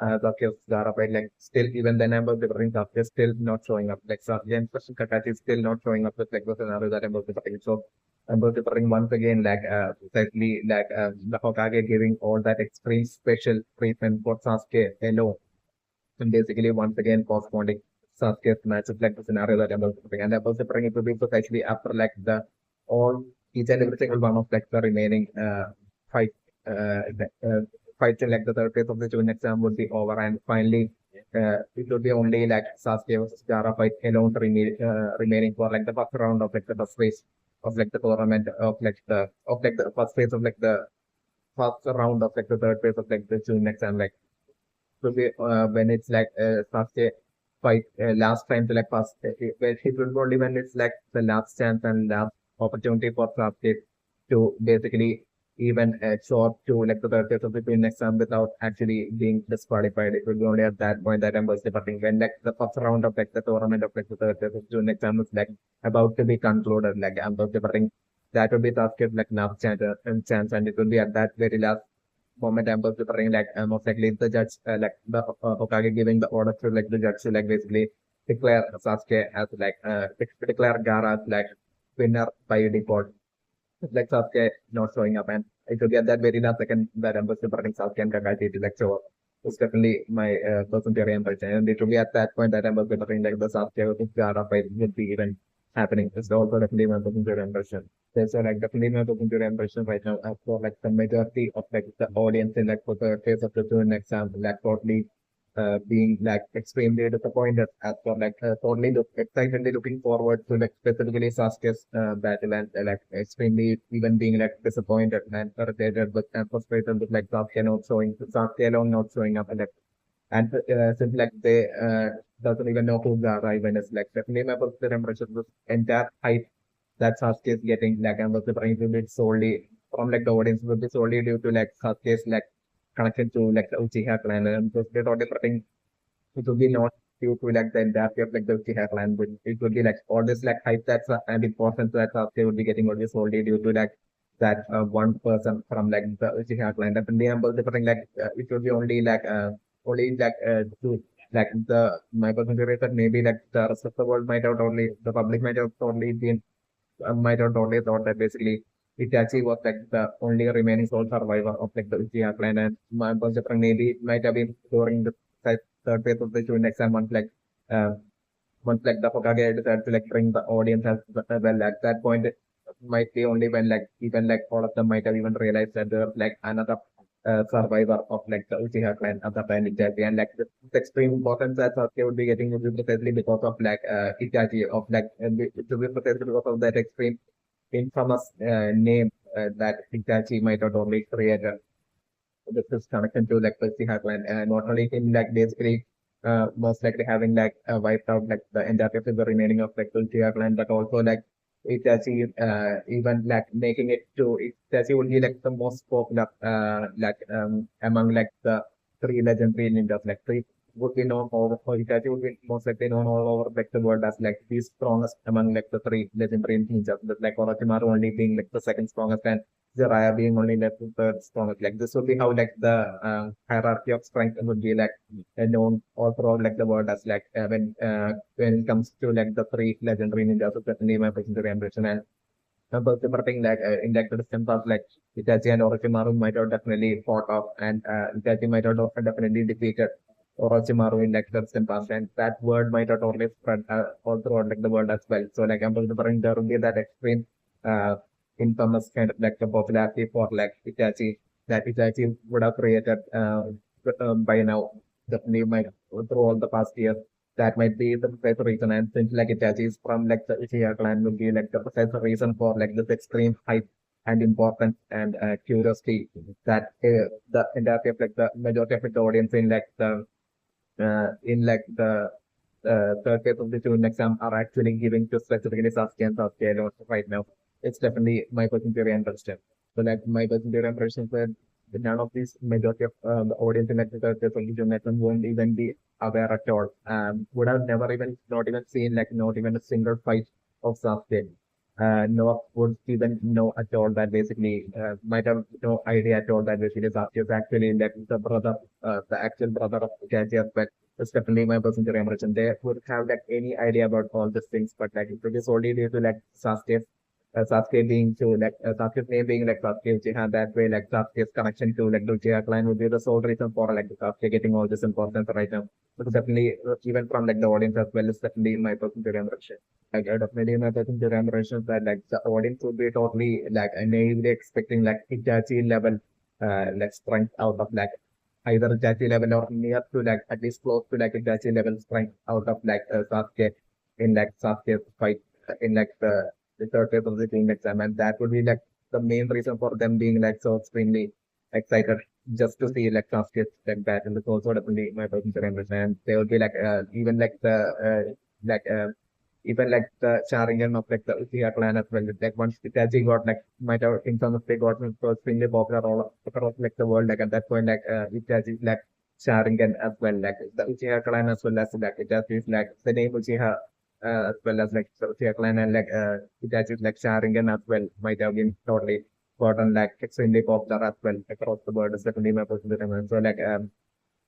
Sasuke's Gaara fight, like still even then I was different Sasuke still not showing up. Like Sasuke and Kakashi is still not showing up with like the scenario that I was different. So I'm going to bring once again like precisely like the Hokage giving all that extreme special treatment for Sasuke alone. And basically once again postponing Sasuke's match with like the scenario that I'm going to bring. And I was bring it to be precisely after like the all each and every single one of like the remaining fight fight till like the third phase of the Chunin exam would be over, and finally it would be only like Sasuke versus Gaara fight alone remaining for like the first round of like the first phase of like the tournament of like the first phase of like the first round of like the third phase of like the Chunin exam. Like to be when it's like Sasuke fight last time to like first it will be only when it's like the last chance and last opportunity for Sasuke to basically even short to like the third phase of the Queen exam without actually being disqualified. It will be only at that point that I'm was departing when like the first round of like the tournament of like the third phase of June exam is like about to be concluded. Like I'm was departing. That would be Sasuke's like last chance, and it will be at that very last moment I'm preparing like most likely the judge like the Hokage giving the order to like the judge to like basically declare Sasuke as like declare Gaara as like winner by default. It's like Sasuke not showing up, and it will be at that very last second that I'm preparing Sasuke and Kakashi to like show up. It's definitely my personal theory and prediction, and it will be at that point that I'm preparing like the Sasuke with Gaara fight will be even happening. It's also definitely my personal theory and prediction. So like definitely not open to impression right now as for like the majority of like the audience in like for the case of the Platoon example, like totally being like extremely disappointed as for like totally excitedly looking forward to like specifically Sasuke's battle, and like extremely even being like disappointed and irritated with and frustrated with like Sasuke alone not showing up, and like since like they doesn't even know who Gaara even is. Like definitely my personal impression was entire hype that Sasuke is getting like and was trying to be solely from like the audience would be solely due to like Sasuke's like connection to like the Uchiha clan, and just they're totally putting it would be not due to like the entirety of like the Uchiha clan, but it would be like all this like hype that's and importance that Sasuke would be getting would be solely due to like that one person from like the Uchiha clan. Definitely I'm also putting like it would be only like to like the my personal theory is that maybe like the rest of the world might have only the public might have only been might have only thought that basically Itachi was like the only remaining sole survivor of like the Uchiha clan, and my perception maybe it might have been during the third phase of the Chunin exam uh, once like the Hokage decided to like bring the audience as well. At that point, it might be only when like even like all of them might have even realized that there was like another survivor of like the Uchiha clan other than Itachi, and like the extreme importance that Sasuke would be getting would be precisely because of like Itachi of like to be precisely because of that extreme infamous name that Itachi might have only created. This is connection to like Percy Hartland, and not only him like basically most likely having like wiped out like the entirety of the remaining of like Percy Hartland, but also like Itachi even like making it to Itachi would be like the most popular among like the three legendary ninjas, like three would be known all or Itachi would be most likely known all over like the world as like the strongest among like the three legendary ninjas, with like Orochimaru only being like the second strongest, and Jiraiya being only left with third strongest. Like this would be how like the hierarchy of strength would be like known all throughout like the world as like when it comes to like the three legendary ninjas, so definitely my legendary ambition. And but the thing like in like the distant past, like Itachi and Orochimaru might have definitely fought off, and Itachi might have definitely defeated Orochimaru in like the distant past, and that word might have totally spread all throughout like the world as well. So like I'm remembering there will be that extreme, uh, infamous kind of like the popularity for like Itachi that Itachi would have created by now, definitely might through all the past years. That might be the precise reason, and since like Itachi is from like the Uchiha clan, will be like the precise reason for like this extreme hype and importance and curiosity that the entirety of like the majority of the audience in like the third phase of the Chunin exam are actually giving to specifically Sasuke and Sasuke alone right now. It's definitely my personal theory and impression. So like my personal theory and impression is that none of these majority of the audience in like the third phase of the Chunin exam won't even be aware at all. Would have never even not even seen like not even a single fight of Sasuke. No would even know at all that basically might have no idea at all that basically Sasuke is actually like the brother, the actual brother of Itachi as well. It's definitely my personal impression. They would have like any idea about all these things, but like it is only due to like Sasuke being to like Sasuke's name being like Sasuke Uchiha. That way, like Sasuke's connection to like the Uchiha clan would be the sole reason for like Sasuke getting all this importance right now. But definitely, even from like the audience as well, is definitely my personal impression. Like definitely my personal impression that like the audience would be totally like naively expecting like Itachi level like strength out of like either Itachi level or near to like at least close to like Itachi level strength out of like Sasuke in like Sasuke's fight in like the third phase of the team exam, and that would be like the main reason for them being like so extremely excited just to see like Sasuke's like battle. It's also definitely my personal impression, and they would be like even like the like even like the Sharingan of like the Uchiha clan as well. Like once Itachi got like might have in terms of they got extremely popular all across like the world. Like at that point, like Itachi like Sharingan as well. Like the Uchiha clan as well as like Itachi is like the name Uchiha as well as like the Uchiha clan and like Itachi is like Sharingan as well. Might have been totally gotten like extremely popular as well across the world. Is definitely my personal opinion. So like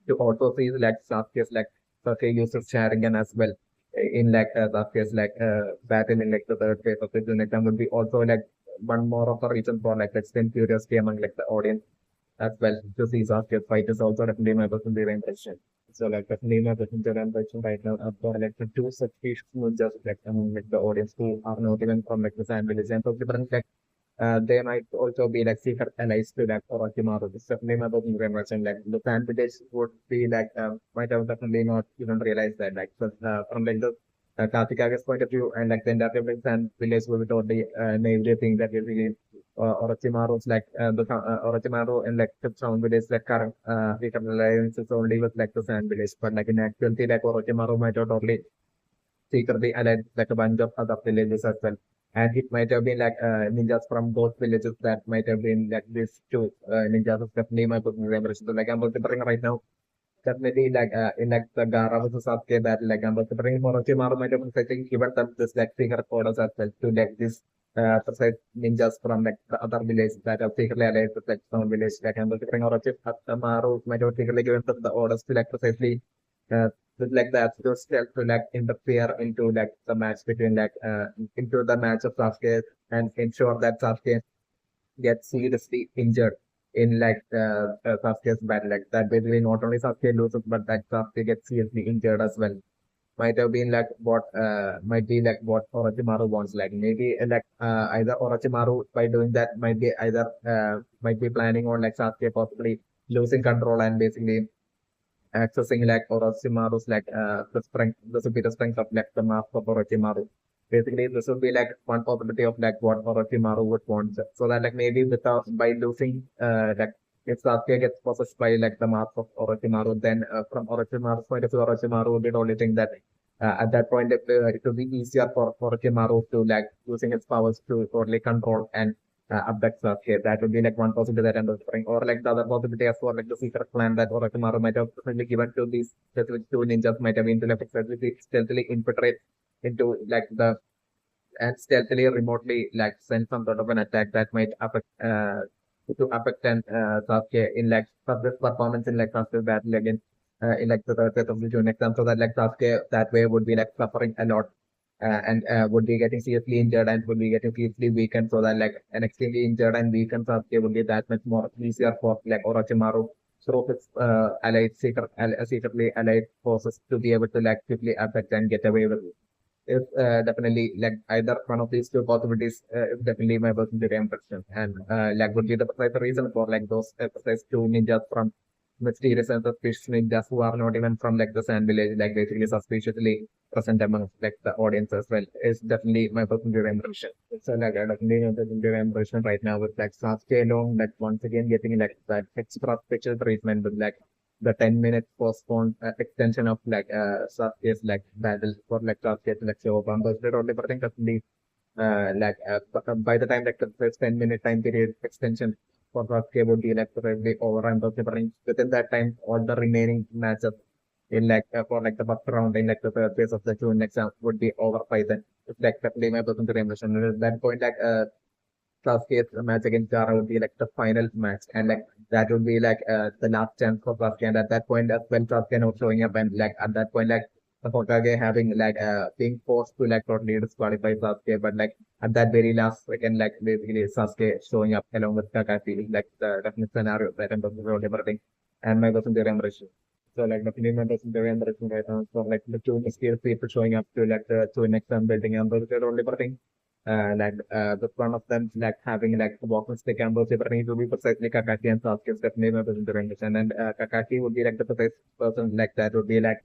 to also see like Sasuke's like Sasuke uses Sharingan as well in like Sasuke's like battle in like the third phase of the Jun exam would be also like one more of a reason for like extreme curiosity among like the audience as well to see Sasuke's fight is also definitely my personal impression. So like definitely my personal impression right now after like the two such issues just like among like the audience who are not even from like the same village and so different like they might also be like secret allies to like Orochimaru. This definitely my personal impression. Like the fan village would be like might have definitely not even realized that like so, from like the Karthikage's point of view and like the entire fan village would be totally naively think that basically Orochimaru's like Orochimaru and like the sound village like current secret alliance is only with like the fan village, but like in actuality like Orochimaru might have totally secretly allied like a bunch of other villages as well. And it might have been like ninjas from those villages that might have been like these two ninjas of definitely my personal impression. So like I'm considering right now, definitely like in like the Gara versus Sasuke that like I'm considering Orochimaru might have been setting given them this like secret orders as well to like this precise ninjas from like the other village that are secretly allied with like some village. Like I'm considering Orochimaru might have secretly given them the orders to like precisely uh, with like the absolute stealth to like interfere into like the match between like into the match of Sasuke and ensure that Sasuke gets seriously injured in like Sasuke's battle. Like that basically not only Sasuke loses but that Sasuke gets seriously injured as well. Might have been like what might be like what Orochimaru wants. Like maybe like either Orochimaru by doing that might be planning on like Sasuke possibly losing control and basically accessing like Orochimaru's like the strength, the superior strength of like the mask of Orochimaru. Basically, this would be like one possibility of like what Orochimaru would want. So that like maybe without by losing like if Sasuke gets possessed by like the mask of Orochimaru, then from Orochimaru's point of view, Orochimaru would be the only thing that at that point it would be easier for Orochimaru to like using his powers to totally control and abduct Sasuke. That would be like one possibility that I'm referring, or like the other possibility as for like the secret plan that Orochimaru might have definitely given to these specific two ninjas might have been to like stealthily infiltrate into like the and stealthily, remotely, like send some sort of an attack that might affect to affect and Sasuke in like Sasuke's performance in like Sasuke's battle against in like the third set of the June exam, so that like Sasuke that way would be like suffering a lot and would be getting seriously injured and would be getting seriously weakened, so that like an extremely injured and weakened Sasuke would be that much more easier for like Orochimaru through his secretly allied forces to be able to like quickly affect and get away with it. If definitely like either one of these two possibilities is definitely my personal impression, and like would be the precise reason for like those precise two ninjas from mysterious and suspicious ninjas who are not even from like the sand village, like basically suspiciously present among like the audience as well, is definitely my personal impression. So like I definitely have the personal impression right now with like Sasuke alone, like once again getting like that extra special treatment with like the 10-minute postponed extension of like Sasuke's like battle for like Sasuke's like show Bombers did only, but I think definitely by the time like the first 10-minute time period extension for Sasuke would be like probably over, and considering within that time all the remaining matches in like for like the first round in like the third phase of the June exam would be over by then. It's like definitely my personal impression. And at that point like Sasuke's match against Gaara would be like the final match, and like that would be like the last chance for Sasuke. And at that point, as when Sasuke not showing up, and like at that point, like the Hokage having like being forced to like totally disqualify Sasuke, but like at that very last second, like basically Sasuke showing up along with Kakashi, like the definite scenario that I'm talking about everything, and my person their impression. So like definitely my person their impression right now. So like the two mysterious people showing up to like the two next time building and those are only everything with one of them like having like the walking stick and those different to be precisely Kakashi and Sasuke's definitely my person rendition, and Kakashi would be like the precise person like that would be like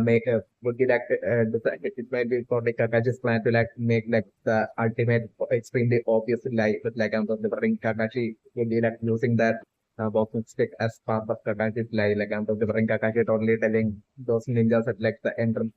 make would be like it might be for like Kakashi's plan to like make like the ultimate extremely obvious lie with like the different Kakashi would be like using that walking stick as part of Kakashi's lie, like the different Kakashi totally telling those ninjas at like the entrance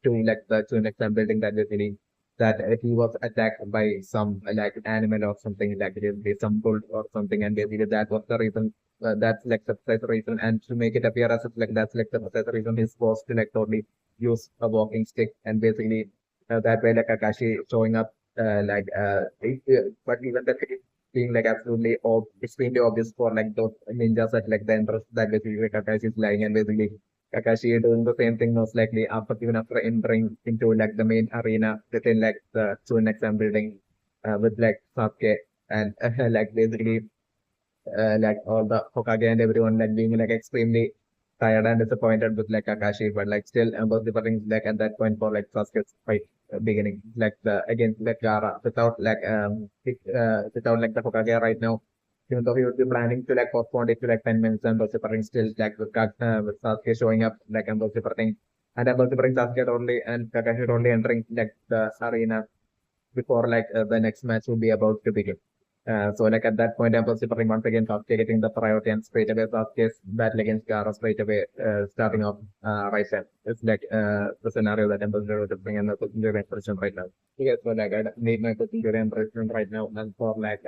to like the Chunin building that basically that he was attacked by some like animal or something, like it is some bull or something, and basically that was the reason. That's like the precise reason, and to make it appear as if like that's like the precise reason he's supposed to like totally use a walking stick, and basically that way like Akashi showing up but even that it being like absolutely extremely obvious for like those ninjas at like the entrance that basically Kakashi is lying, and basically Kakashi doing the same thing most likely after even after entering into like the main arena within like the Chunin exam building with like Sasuke and like basically like all the Hokage and everyone like being like extremely tired and disappointed with like Kakashi, but like still was differing like at that point for like Sasuke's fight beginning like the against like Gaara without like the Hokage right now, even though he would be planning to like postpone it to like 10 minutes and was differing still like with Sasuke showing up like and was differing and I was differing Sasuke only and Kakashi only entering like the arena before like the next match will be about to begin. So like at that point, I'm considering once again Sasuke getting the priority and straight away Sasuke's battle against Gaara straight away starting off right then. It's like the scenario that I'm considering and the passenger impression right now. Yes, so like I need my passenger impression right now and for like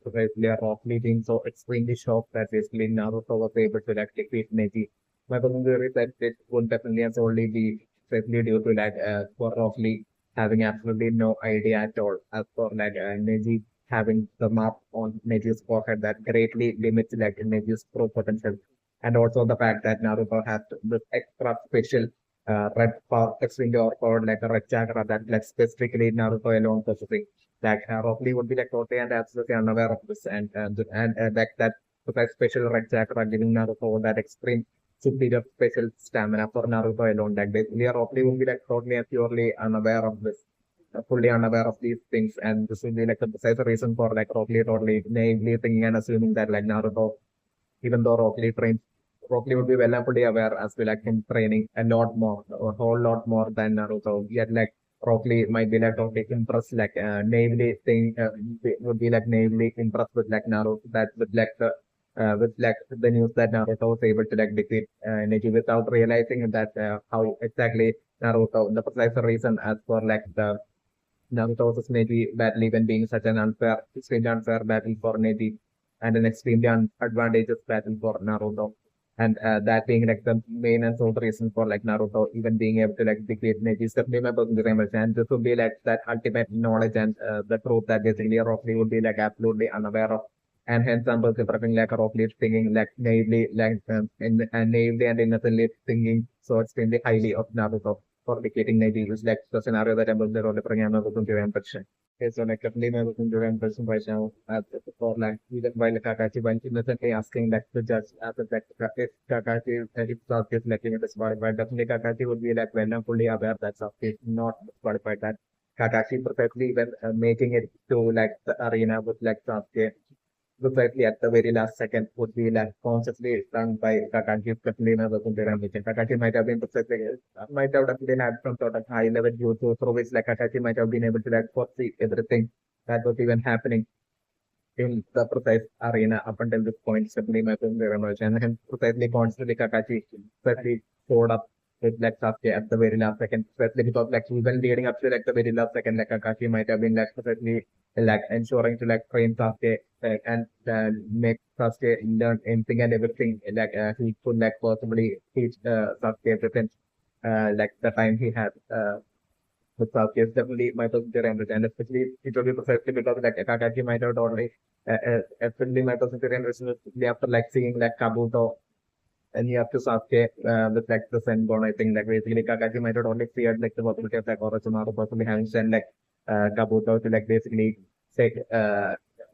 precisely a Rock Lee being so extremely shocked that basically Naruto was able to like defeat Neji. My passenger is that it would definitely and solely be precisely due to like for Rock Lee having absolutely no idea at all as for like Neji having the mark on Neji's forehead that greatly limits like Neji's pro potential. And also the fact that Naruto has this extra special red power, extremely overpowered like a red chakra that like specifically Naruto alone possessing. Like Rock Lee would be like totally and absolutely unaware of this and like that that special red chakra giving Naruto that extreme superior special stamina for Naruto alone. Like basically Rock Lee would be like totally and purely unaware of this fully unaware of these things, and this will be like the precise reason for like Rock Lee totally naively thinking and assuming that like Naruto, even though Rock Lee trains, Rock Lee would be well and fully aware as well like him training a lot more, a whole lot more than Naruto. Yet like Rock Lee might be like totally impressed, like naively think would be like naively impressed with like Naruto that with like the news that Naruto was able to like defeat Neji without realizing that how exactly Naruto, the precise reason as for like the Naruto versus Neji battle even being such an unfair, extremely unfair battle for Neji and an extremely advantageous battle for Naruto. And that being like the main and sole reason for like Naruto even being able to like defeat Neji is definitely my personal remembrance. And this would be like that ultimate knowledge and the truth that basically Rock Lee would be like absolutely unaware of. And hence I'm preferring like Rock Lee thinking like naively, like naively and innocently thinking so extremely highly of Naruto for defeating Neji, which like the scenario that I'm referring to in Okay, so like definitely my looking to person right now for like even while Kakashi went innocently asking like the judge as a like if Kakashi if Sasuke is like disqualified, definitely Kakashi would be like well and fully aware that Sasuke is not disqualified. That Kakashi perfectly when making it to like the arena with like Sasuke precisely at the very last second would be like consciously done by Kakashi, especially in the Sundara mission. Kakashi might have been precisely, might have definitely had some sort of high level jutsu through which like Kakashi might have been able to like foresee everything that was even happening in the precise arena up until this point, certainly my Sundara mission. And precisely constantly Kakashi especially showed up with like Sasuke at the very last second, especially because like even leading up to like the very last second, like Kakashi might have been like precisely like ensuring to like train Sasuke and make Sasuke learn anything and everything like he could like possibly teach Sasuke everything like the time he had with Sasuke is definitely my positive and and especially it will be precisely because like Kakashi might have already especially my positive and especially after like seeing like Kabuto and you have to Sasuke with like the Senbon, I think like basically Kakashi might have only feared like the possibility of like Orochimaru possibly having sent like Kabuto to like basically take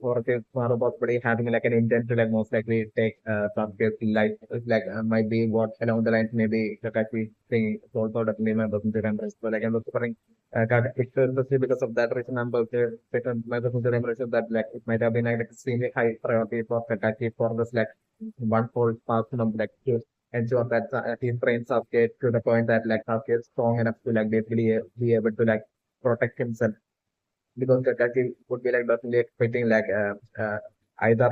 Orochimaru possibly having like an intent to like most likely take Sasuke's life like might be what along the lines maybe Kakashi thing is also definitely my person to remember. So like I'm referring Kakashi especially because of that reason I'm my person to remember that like it might have been like extremely high priority for Kakashi for this like one whole maximum like to ensure that he trains Sasuke to the point that like Sasuke is strong enough to like basically be able to like protect himself because Kakashi would be like definitely expecting like either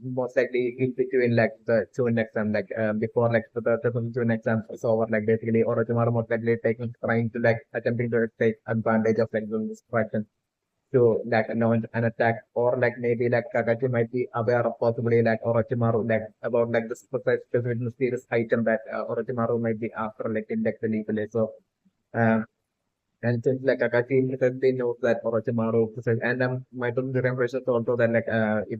most likely in between like the Chunin exam like before like the Chunin exam is over like basically Orochimaru most likely taking trying to like attempting to take advantage of like the distraction to like launch an attack or like maybe like Kakashi might be aware of possibly like Orochimaru like about like the specific mysterious item that Orochimaru might be after like intellectually. So um and since like Kakashi instantly knows that Orochimaru and my impression is also that like if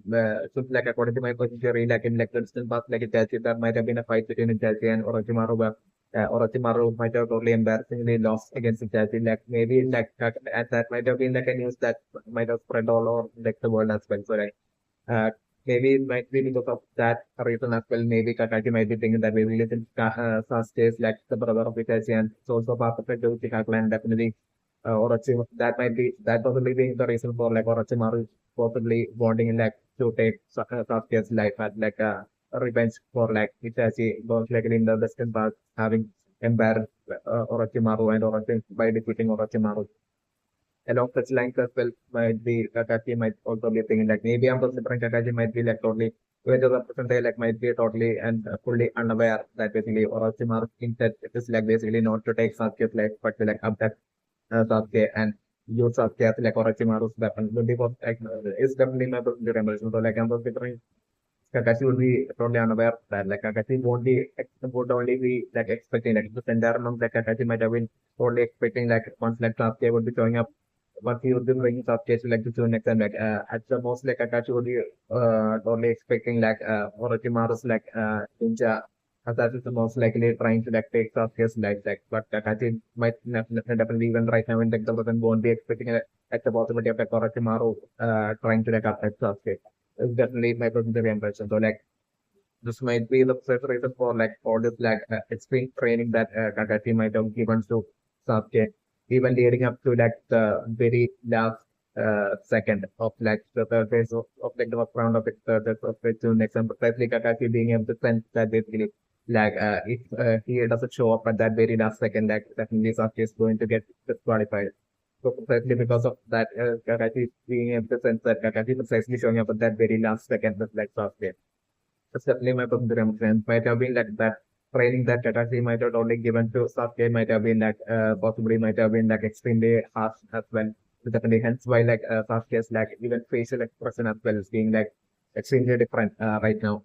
since like according to my position theory like in like the distant past like Itachi there might have been a fight between Itachi and Orochimaru but Orochimaru might have totally embarrassingly lost against Itachi like maybe like and that might have been like a news that might have spread all over like the world as well so like uh, maybe it might be because of that reason as well. Maybe Kakashi might be thinking that maybe since Sasuke is like the brother of Itachi and it's also part of the Uchiha clan, definitely Orochimaru, that might be that possibly being the reason for like Orochimaru possibly wanting like to take Sasuke's life as like a revenge for like Itachi, because like in the western part having embarrassed Orochimaru and Orochimaru by defeating Orochimaru along such lines as well might be Kakashi might also be thinking like maybe I'm considering Kakashi might be like totally whether the percentile like might be totally and fully unaware that basically Orochimaru's intent is like basically not to take Sasuke's life but to like abduct Sasuke and use Sasuke as like Orochimaru's weapon. But because like it's definitely my personal remembrance. So like I'm considering Kakashi would be totally unaware of that like Kakashi would only be like expecting like the entire month like Kakashi might have been totally expecting like once like Sasuke would be showing up what he would be bringing Sasuke to like to next time like at the most like Kakashi would be totally expecting like Orochimaru's like ninja that is the most likely trying to like take Sasuke's life like but Kakashi might definitely even right now in like the person won't be expecting like the possibility of like Orochimaru trying to like attack Sasuke. It's definitely my personal impression. So like this might be the first reason for like all this like extreme training that Kakashi might have given to Sasuke, even leading up to like the very last second of like the third phase of like the first round of it, the first phase to next and precisely Kakashi being able to sense that basically like if he doesn't show up at that very last second, like definitely Sasuke is going to get disqualified. So precisely because of that, Kakashi being able to sense that Kakashi precisely showing up at that very last second, just like Sasuke. That's definitely my preference. And might have been like that training that Kakashi might have only given to Sasuke might have been like possibly might have been like extremely harsh as well. So definitely hence why like Sasuke's like even facial expression as well is being like extremely different right now.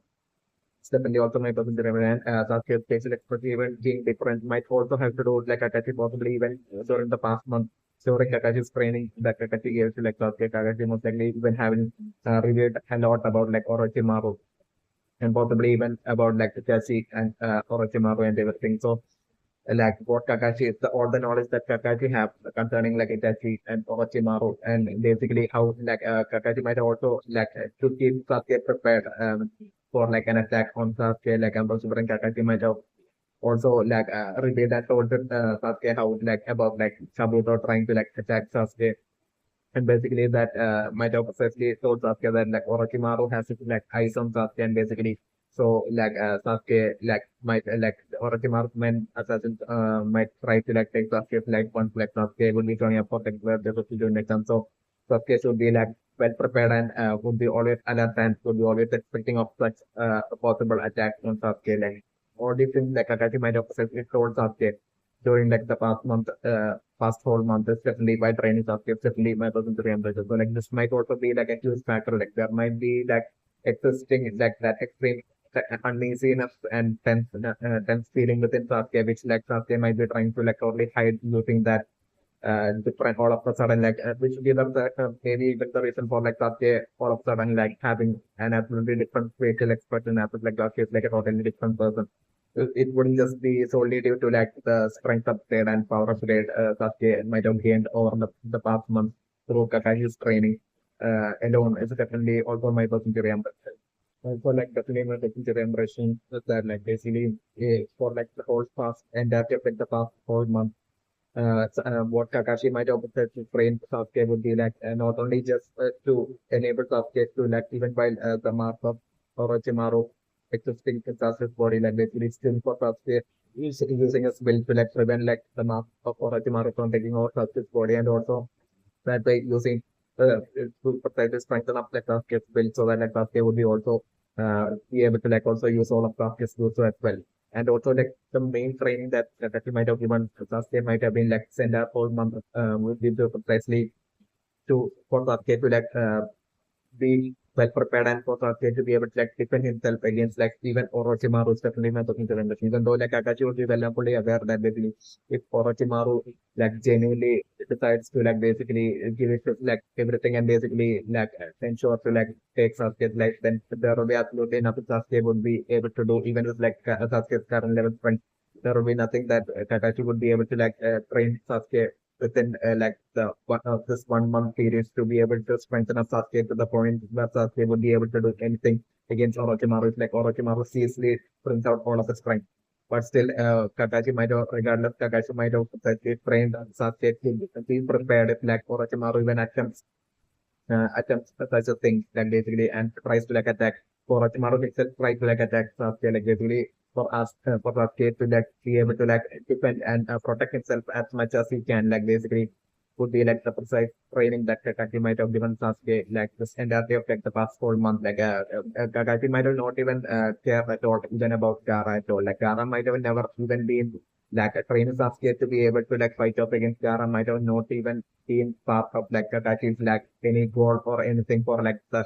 definitely also my person and Sasuke's facial expression even being different might also have to do with like Kakashi possibly even during the past month during Kakashi's training that Kakashi gave to like Sasuke. Kakashi most likely even having revealed a lot about like Orochimaru and possibly even about like Itachi and Orochimaru and everything. So like what Kakashi is the all the knowledge that Kakashi have concerning like Itachi and Orochimaru and basically how like Kakashi might also like to keep Sasuke prepared for like an attack on Sasuke like I'm also Kakashi might have also like revealed and told Sasuke how like about like Kabuto trying to like attack Sasuke and basically that might have precisely told Sasuke that like Orochimaru has his like eyes on Sasuke and basically so like Sasuke like might like Orochimaru's men assassins might try to like take Sasuke's life once like Sasuke will be showing up for like where they will be doing next time. So Sasuke should be like well prepared and would be always alert and would be always expecting of such a possible attack on Sasuke. Like all these things like Kakashi might have precisely told Sasuke during like the past month past whole month, especially by training Sasuke, especially my person to temperature. So like this might also be like a huge factor. Like there might be like existing like that extreme uneasiness and tense feeling within Sasuke, which like Sasuke might be trying to like totally hide using that different all of a sudden like which give us the maybe even the reason for like Sasuke all of a sudden like having an absolutely different facial expression as like Sasuke is like a totally different person. It wouldn't just be solely due to like the strength upgrade and power upgrade Sasuke might have gained over the past month through Kakashi's training alone. It's definitely also my personal impression. Also, like definitely my personal impression is that like basically for like the whole past and that like the past whole month what Kakashi might have said to train Sasuke would be like not only just to enable Sasuke to like even while the mark of Orochimaru existing in Sasuke's body, like basically still for Sasuke is using his will to like prevent like the mark of Orochimaru from taking over Sasuke's body and also that by using to try to strengthen up like Sasuke's will so that like Sasuke would be also be able to like also use all of Sasuke's jutsu as well. And also like the main training that he might have given Sasuke might have been like send a whole month would be to precisely to for Sasuke to like be well prepared and for Sasuke to be able to like defend himself against like even Orochimaru's definitely not looking to the machine. Even though like Kakashi would be well and fully aware that basically if Orochimaru like genuinely decides to like basically give it like everything and basically like ensure to like take Sasuke's life, then there will be absolutely nothing Sasuke would be able to do even with like Sasuke's current level strength. There will be nothing that Kakashi would be able to like train Sasuke within like the one of this 1 month period to be able to strengthen up Sasuke to the point where Sasuke would be able to do anything against Orochimaru. It's like Orochimaru seriously brings out all of his strength. But still, Kakashi might have, regardless, Kakashi might have precisely trained Sasuke to be prepared if like Orochimaru even attempts such a thing, like basically, and tries to like attack. For Orochimaru itself tries to like attack Sasuke, like basically for us, for Sasuke to like be able to like defend and protect himself as much as he can, like basically would be like the precise training that Kakashi might have given Sasuke, like this entirety of like the past whole month. Like Kakashi might have not even care at all even about Gaara at all. Like Gaara might have never even been like a trainer Sasuke to be able to like fight off against Gaara might have not even been part of like Kakashi's like any goal or anything for like the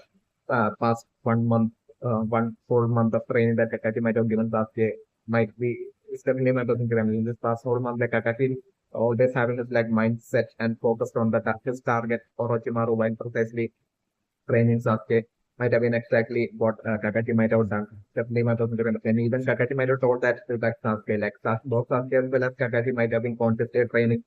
past 1 month, 1 full month of training that Kakashi might have given Sasuke might be it's definitely my person in this past whole month like Kakashi always having his like mindset and focused on the his target Orochimaru while precisely training Sasuke might have been exactly what Kakashi might have done. Definitely my person and even Kakashi might have told that to like Sasuke, like both Sasuke as well as Kakashi might have been consciously training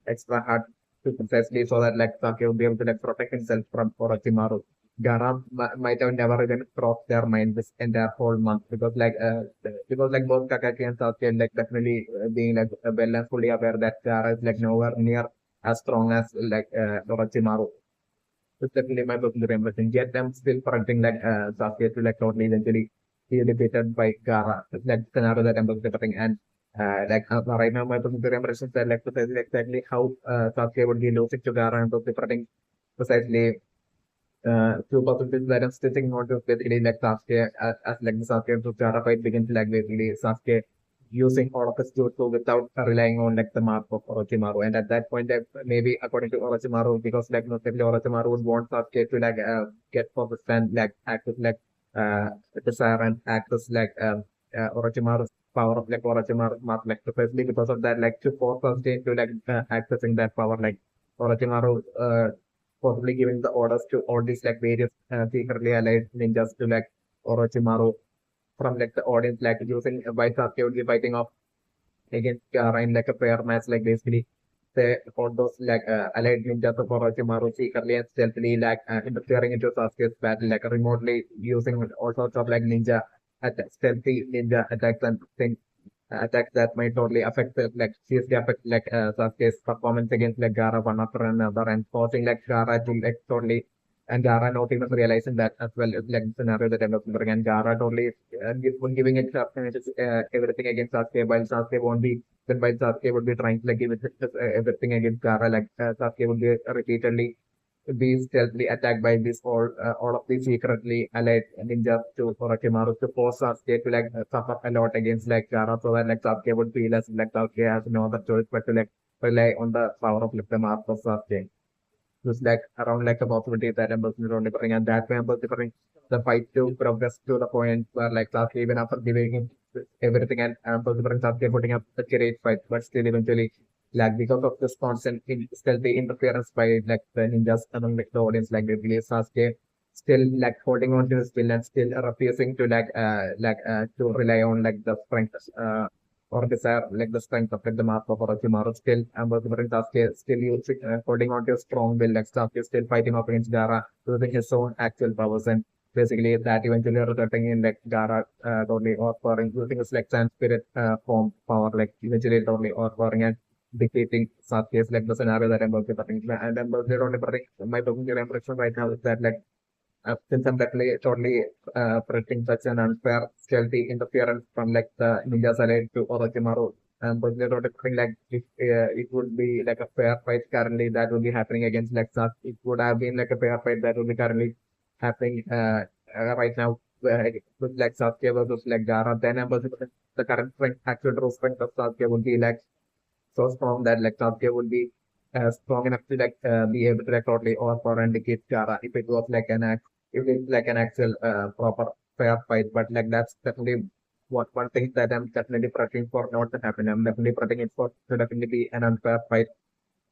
extra hard to precisely so that like Sasuke would be able to like protect himself from Orochimaru. Garam might have never even crossed their mind this entire whole month because like both Kakashi and Sasuke like definitely being like well and fully aware that Gaara is like nowhere near as strong as like Orochimaru. It's definitely my personal impression. Yet I'm still correcting like Sasuke to like totally eventually be defeated by Gaara. It's like scenario that I'm interpreting and right now my personal impression is that like precisely exactly how Sasuke would be losing to Gaara and interpreting precisely few possibilities that I'm still thinking on to basically like Sasuke as like the Sasuke to Gaara fight begins like basically Sasuke using all of his jutsu without relying on like the mark of Orochimaru. And at that point, maybe according to Orochimaru, because like not necessarily Orochimaru would want Sasuke to like get focused and like act with like uh, desire and access Orochimaru's power of like Orochimaru's mark like precisely because of that like to force Sasuke to accessing that power like Orochimaru possibly giving the orders to all these like various secretly allied ninjas to like Orochimaru from like the audience like using White Sasuke would be fighting off against Gaara in like a fair match like basically they all those allied ninjas of Orochimaru secretly and stealthily interfering into Sasuke's battle like remotely using all sorts of like ninja stealthy ninja attacks and things attacks that might totally affect seriously affect Sasuke's performance against like Gaara one after another and causing like Gaara to like totally and Gaara not even realizing that as well as like the scenario that I'm looking and Gaara totally giving it everything against Sasuke while Sasuke won't be then while Sasuke would be trying to like give it everything against Gaara Sasuke would be repeatedly be stealthily attacked by these all of these secretly allied ninjas to Orochimaru to force Sasuke to suffer a lot against like Gaara so that like Sasuke would feel as like Sasuke has no other choice but to like rely on the power of like the mark of Sasuke. Just like around like a possibility that I'm personally differing and that way I'm differing the fight to progress to the point where like Sasuke even after giving him everything and different Sasuke putting up a great fight but still eventually like because of this constant stealthy interference by like the ninjas among like the audience like basically Sasuke still like holding on to his will and still refusing to to rely on like the strength or desire like the strength of like the master of Orochimaru still and was different Sasuke still using holding on to a strong will like Sasuke still fighting off against Gaara using his own actual powers and basically that eventually resulting in like Gaara totally overpowering using his like sand spirit form power like eventually totally overpowering and defeating Sasuke's like the scenario that I'm about to talking and I'm totally my talking impression right now is that since I'm totally predicting such an unfair, stealthy interference from like the Ninja side to Orochimaru, and but they're totally think like if it would be like a fair fight currently that would be happening against like Sasuke, it would have been like a fair fight that would be currently happening right now with like Sasuke versus like Gaara. Then I'm the current strength, actual true strength of Sasuke would be like so strong that like Sasuke would be strong enough to be able to like totally overpower and defeat Gaara if it was like if it's like an actual proper fair fight. But like that's definitely what one thing that I'm definitely praying for not to happen. I'm definitely praying it for to definitely be an unfair fight,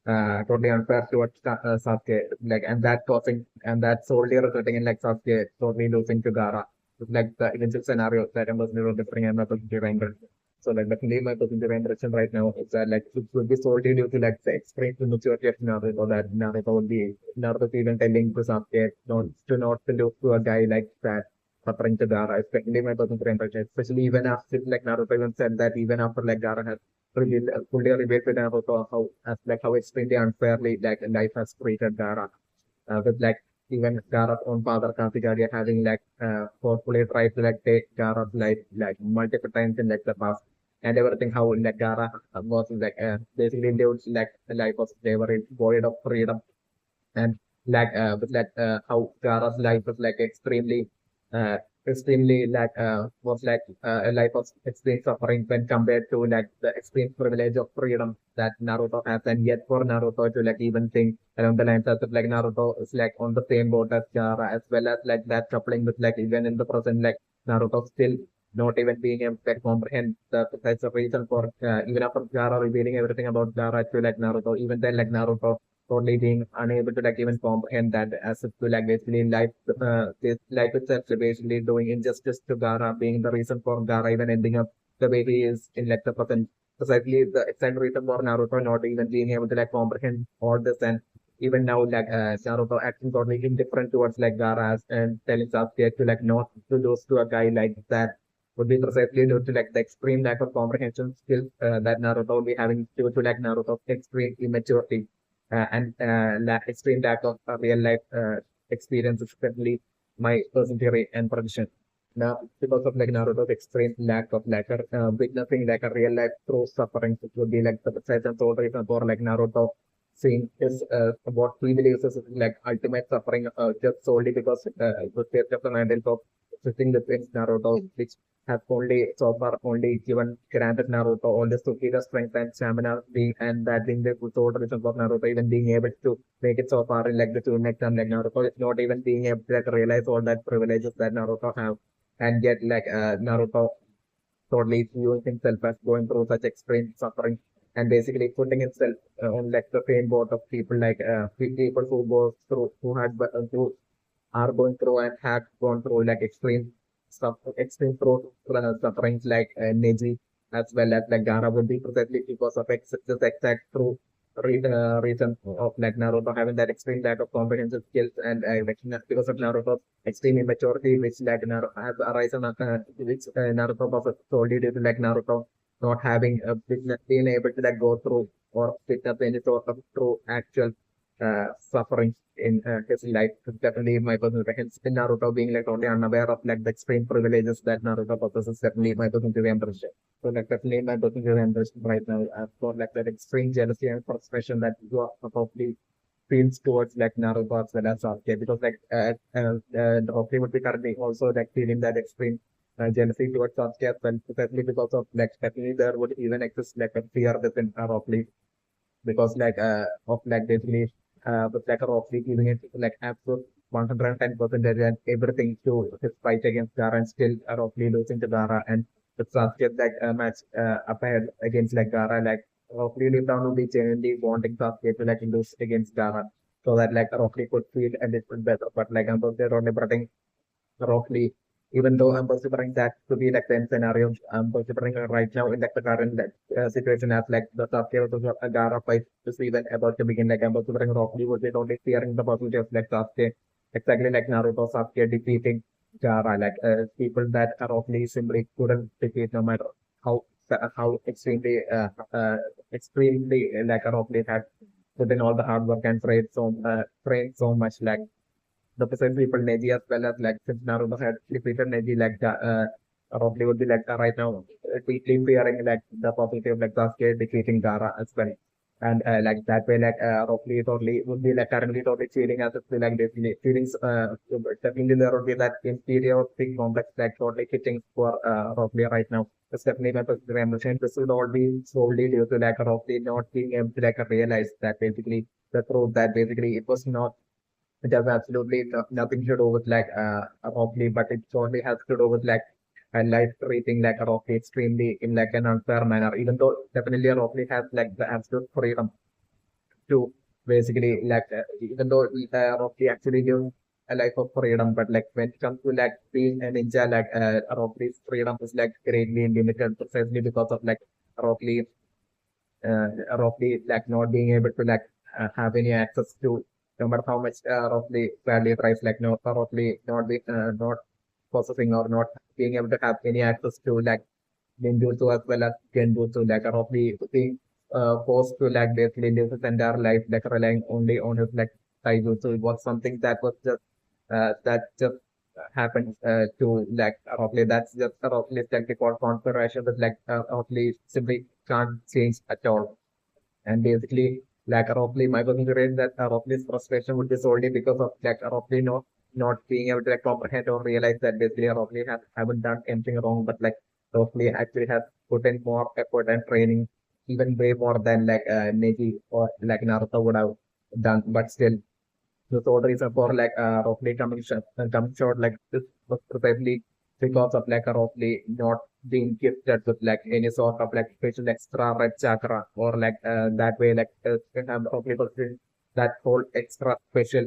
totally unfair towards Sasuke. Like and that causing and that solely resulting in like Sasuke totally losing to Gaara. Like the eventual scenario that I'm personally differing and not differing. So like definitely my positive impression right now is that like it would be solely due to like the extreme maturity of Naruto that Naruto would be Naruto even telling to Sasuke not to look to a guy like that suffering to Gaara, especially my positive impression, especially even after like Naruto even said that even after like Gaara has revealed fully revealed to Naruto how as like how extremely unfairly like life has treated Gaara with like even Gaara's own father Kasigaria having forcefully tried to like take Gaara's life like multiple times in like the past and everything how like Gaara was basically lived like a life of slavery void of freedom and with how Gaara's life was like uh extremely was like a life of extreme suffering when compared to like the extreme privilege of freedom that Naruto has and yet for Naruto to like even think along the lines of like Naruto is like on the same boat as Gaara as well as like that coupling with like even in the present like Naruto still not even being able to comprehend the precise reason for even after Gaara revealing everything about Gaara to like Naruto even then like Naruto totally being unable to like even comprehend that as if to like basically this life itself is basically doing injustice to Gaara, being the reason for Gaara even ending up the way he is in like the present. Precisely the exact reason for Naruto not even being able to like comprehend all this and even now Naruto acting totally indifferent towards like Gaara and telling Sasuke to like not to lose to a guy like that would be precisely due to like the extreme lack of comprehension skills that Naruto would be having due to like Naruto's extreme immaturity extreme lack of real life experience, especially my personal theory and prediction. Now, because of like Naruto's extreme lack of witnessing like a real life true suffering, which would be like the precise and sole reason for like Naruto seeing is what he believes is like ultimate suffering just solely because the state of the mental of sitting within Naruto, which has only so far only given granted Naruto all the superior strength and stamina being and that being the good reason for Naruto even being able to make it so far in like the two next and like Naruto is not even being able to like, realize all that privileges that Naruto have and yet like Naruto totally viewing himself as going through such extreme suffering and basically putting himself on like the same boat of people like people who go through who are going through and have gone through like extreme through sufferings like Neji as well as like Gaara would be precisely because of this exact true reason of like Naruto having that extreme lack of comprehensive skills and like, because of Naruto's extreme immaturity which like Naruto has arisen which Naruto was solely due to like Naruto not having been able to like go through or witness any sort of true actual suffering in his life. Definitely my personal hence in Naruto being like totally unaware of like the extreme privileges that Naruto possesses. Definitely my personal impression. So like definitely my personal impression right now. I've got like that extreme jealousy and frustration that you are probably feels towards like Naruto as well as Sasuke because like Rocky would be currently also like feeling that extreme jealousy towards Sasuke as well, especially because of like definitely there would even exist like a fear within Rocky because like of like basically with like a Roxy giving it like absolute 110% and everything to his fight against Gara and still Roxy losing to Gara and with Sasuke like match up ahead against like Gara like Roxy deep down would be genuinely wanting Sasuke to like lose against Gara so that like Roxy could feel a little better but like I'm only roughly, even though I'm considering that to be like the scenario, I'm considering right now in like the current like, situation as like the Sasuke versus Gaara fight is even about to begin. Like I'm considering roughly would be only fearing the possibility of like Sasuke, exactly like Naruto Sasuke defeating Gaara. Like people that are roughly simply couldn't defeat no matter how how extremely like roughly had put in all the hard work and trained so much like the present people Neji as well as like since Naruto had defeated Neji like probably would be like right now deeply fearing like the possibility of like Sasuke defeating Gaara as well. And like that way like roughly totally would be like currently totally feeling as if like basically feelings definitely there would be that inferiority complex like totally hitting for roughly right now. It's definitely my personal emotion. This would all be solely due to like roughly not being able to like realize that basically the truth that basically it was not it has absolutely nothing to do with like Rocky, but it only has to do with like life treating like a Rocky extremely in like an unfair manner. Even though definitely Rocky has like the absolute freedom to basically like even though Rocky actually lives a life of freedom, but like when it comes to like being a ninja, like Rocky's freedom is like greatly limited precisely because of like Rocky roughly like not being able to like have any access to no matter how much roughly value price like no roughly not be not possessing or not being able to have any access to like ninjutsu as well as genjutsu like roughly being forced to like basically live his entire life like relying only on his like taijutsu it was something that was just that just happened to like roughly that's just roughly like default configuration that like roughly simply can't change at all and basically, like roughly, my consideration that roughly's frustration would be solely because of like roughly not being able to like, comprehend or realize that basically roughly haven't done anything wrong, but like roughly actually has put in more effort and training, even way more than like Neji or like Naruto would have done. But still, the sole reason for like roughly coming short like this was precisely because of like roughly not being gifted with like any sort of like special extra red chakra or like that way like roughly possessing that whole extra special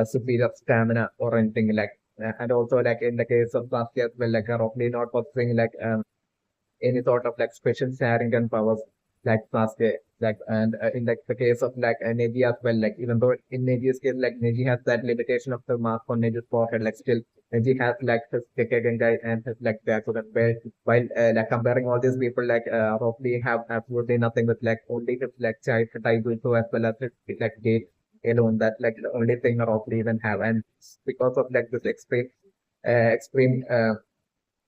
superior stamina or anything like and also like in the case of Sasuke as well like roughly not possessing like any sort of like special Sharingan powers like Sasuke. Like and in like the case of like Neji as well, like even though in Neji's case like Neji has that limitation of the mark on Neji's forehead, like still Neji has like his Kekkei and his like Byakugan where while like comparing all these people like roughly have absolutely nothing with like only his like child Taijutsu as well as his like gate alone that like the only thing roughly even have and because of like this extreme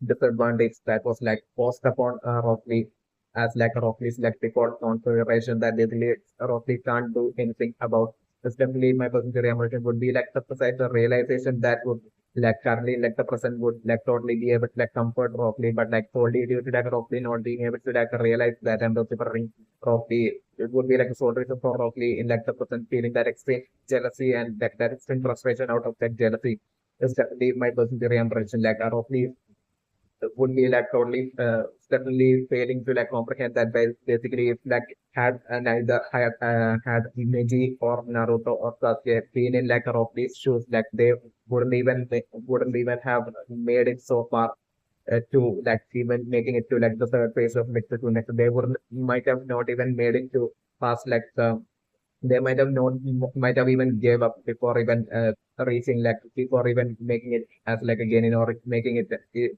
disadvantage that was like forced upon Rockly as like Rockly's like default configuration that basically Rockly can't do anything about. This definitely my personal emotion would be like the precise realization that would like currently like the present would like totally be able to like comfort Rockly, but like solely due to like Rockly not being able to like realize that and preferring Rockly, it would be like a sole reason for Rockly in like the present feeling that extreme jealousy and like that extreme frustration out of that jealousy is definitely my personal theory and prediction. Like Rockly would be like totally certainly failing to like comprehend that basically if like had neither had Neji or Naruto or Sasuke been in like Rockly's shoes, like they wouldn't even have made it so far to like even making it to like the third phase of like the two next. They would might have not even made it to past like the they might have known, might have even gave up before even reaching like before even making it as like a gain or making it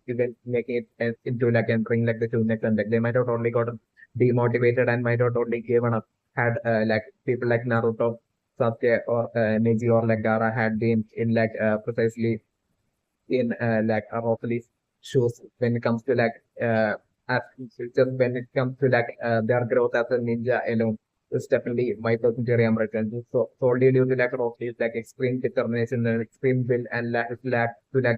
even making it into like entering like the two next and like they might have only gotten demotivated and might have only given up had like people like Naruto, Sasuke or Neji or like Gaara had been in like precisely in like Rosalie shoes when it comes to like as just when it comes to like their growth as a ninja alone. It's definitely my personal impression. So solely due to like Rockley's like extreme determination and extreme will and lack to like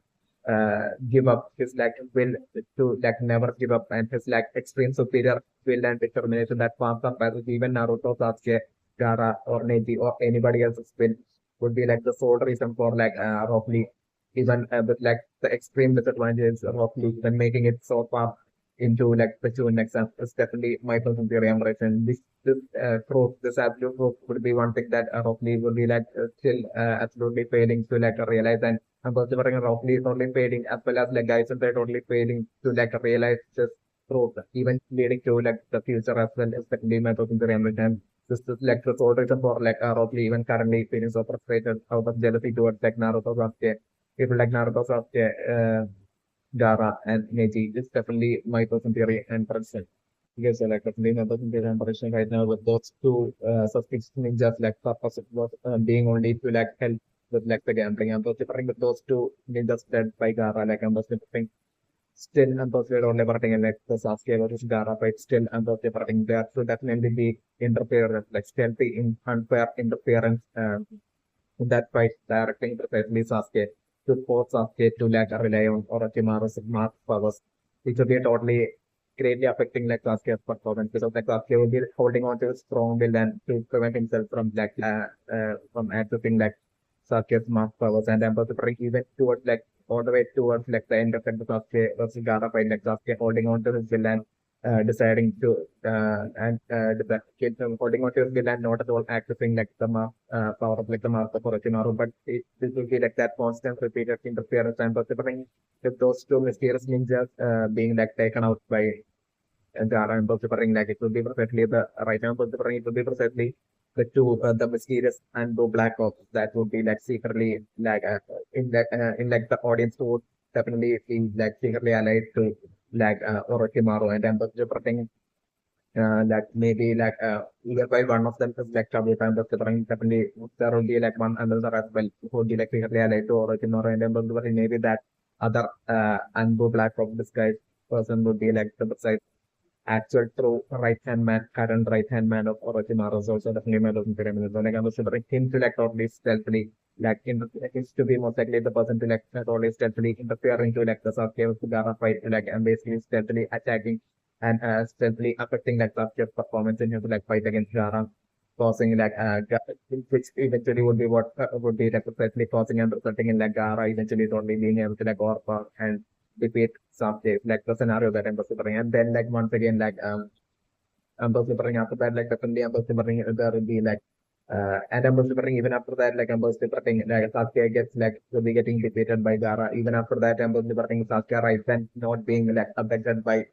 give up his like will to like never give up and his like extreme superior will and determination that far surpasses even Naruto, Sasuke, Gaara or Neji or anybody else's will would be like the sole reason for like Rockley even with like the extreme disadvantages of Luke and making it so far into like the Chunin exam is definitely my personal theory and version. This absolute proof would be one thing that Rock Lee would be like still absolutely failing to like realize and I'm also saying Rock Lee is only failing as well as like guys and they're totally failing to like realize this truth, even leading to like the future as well is definitely my personal theory and version. This is like the sole reason for like Rock Lee even currently feeling so frustrated out of jealousy towards like Naruto Sasuke people like Naruto, Sasuke, Gaara, and Neji. This is definitely my personal theory and prediction. Because like definitely my personal theory and prediction right now with those two suspicious ninjas like purpose was being only to like help with like the gambling. I'm just differing with those two ninjas dead by Gaara. Like I'm just differing. Still, I'm just only parting like the Sasuke versus Gaara fight. Still, I'm just differing. There should definitely be interference, like stealthy, unfair interference. That fight directly precisely Sasuke to force Sasuke to like rely on Orochimaru's math powers, which will be totally greatly affecting like Sasuke's performance because like Sasuke will be holding on to his strong will and to prevent himself from accessing like Sasuke's math powers and bring even towards like all the way towards like the end of like, the Sasuke versus Gaara fight like Sasuke holding on to his will and deciding to the kid holding on to his will and not at all accessing like the power of like the master for Orochimaru, but this will be like that constant repeated interference and considering with those two mysterious ninjas being like taken out by Gaara and considering like it will be perfectly the right now considering it will be precisely the two the mysterious and the black ops that would be like secretly like in like the audience who would definitely feel like secretly allied to like Orochimaru and then the that maybe like either by one of them is like trouble time the different definitely there will be like one another as well who would be like secretly allied to Orochimaru and then maybe that other Anbu Black Rock disguised person would be like the precise actual true right hand man, current right hand man of Orochimaru is also definitely my looking pyramid. So like I'm considering him to like totally stealthily like in seems to be most likely the person to like totally stealthily interfering to like the Sasuke with Gaara fight to like and basically stealthily attacking and stealthily affecting like Sasuke's performance in his like fight against Gaara. Causing like which eventually would be what would be like precisely causing and resulting in like Gaara eventually only being able to like overpower and defeat Sasuke, like the scenario that I'm considering. And then like once again like I'm considering after that like definitely I'm considering there will be like and I'm considering even after that like I'm considering like Sasuke gets like will be getting defeated by Gaara. Even after that I'm considering Sasuke right then not being like abducted by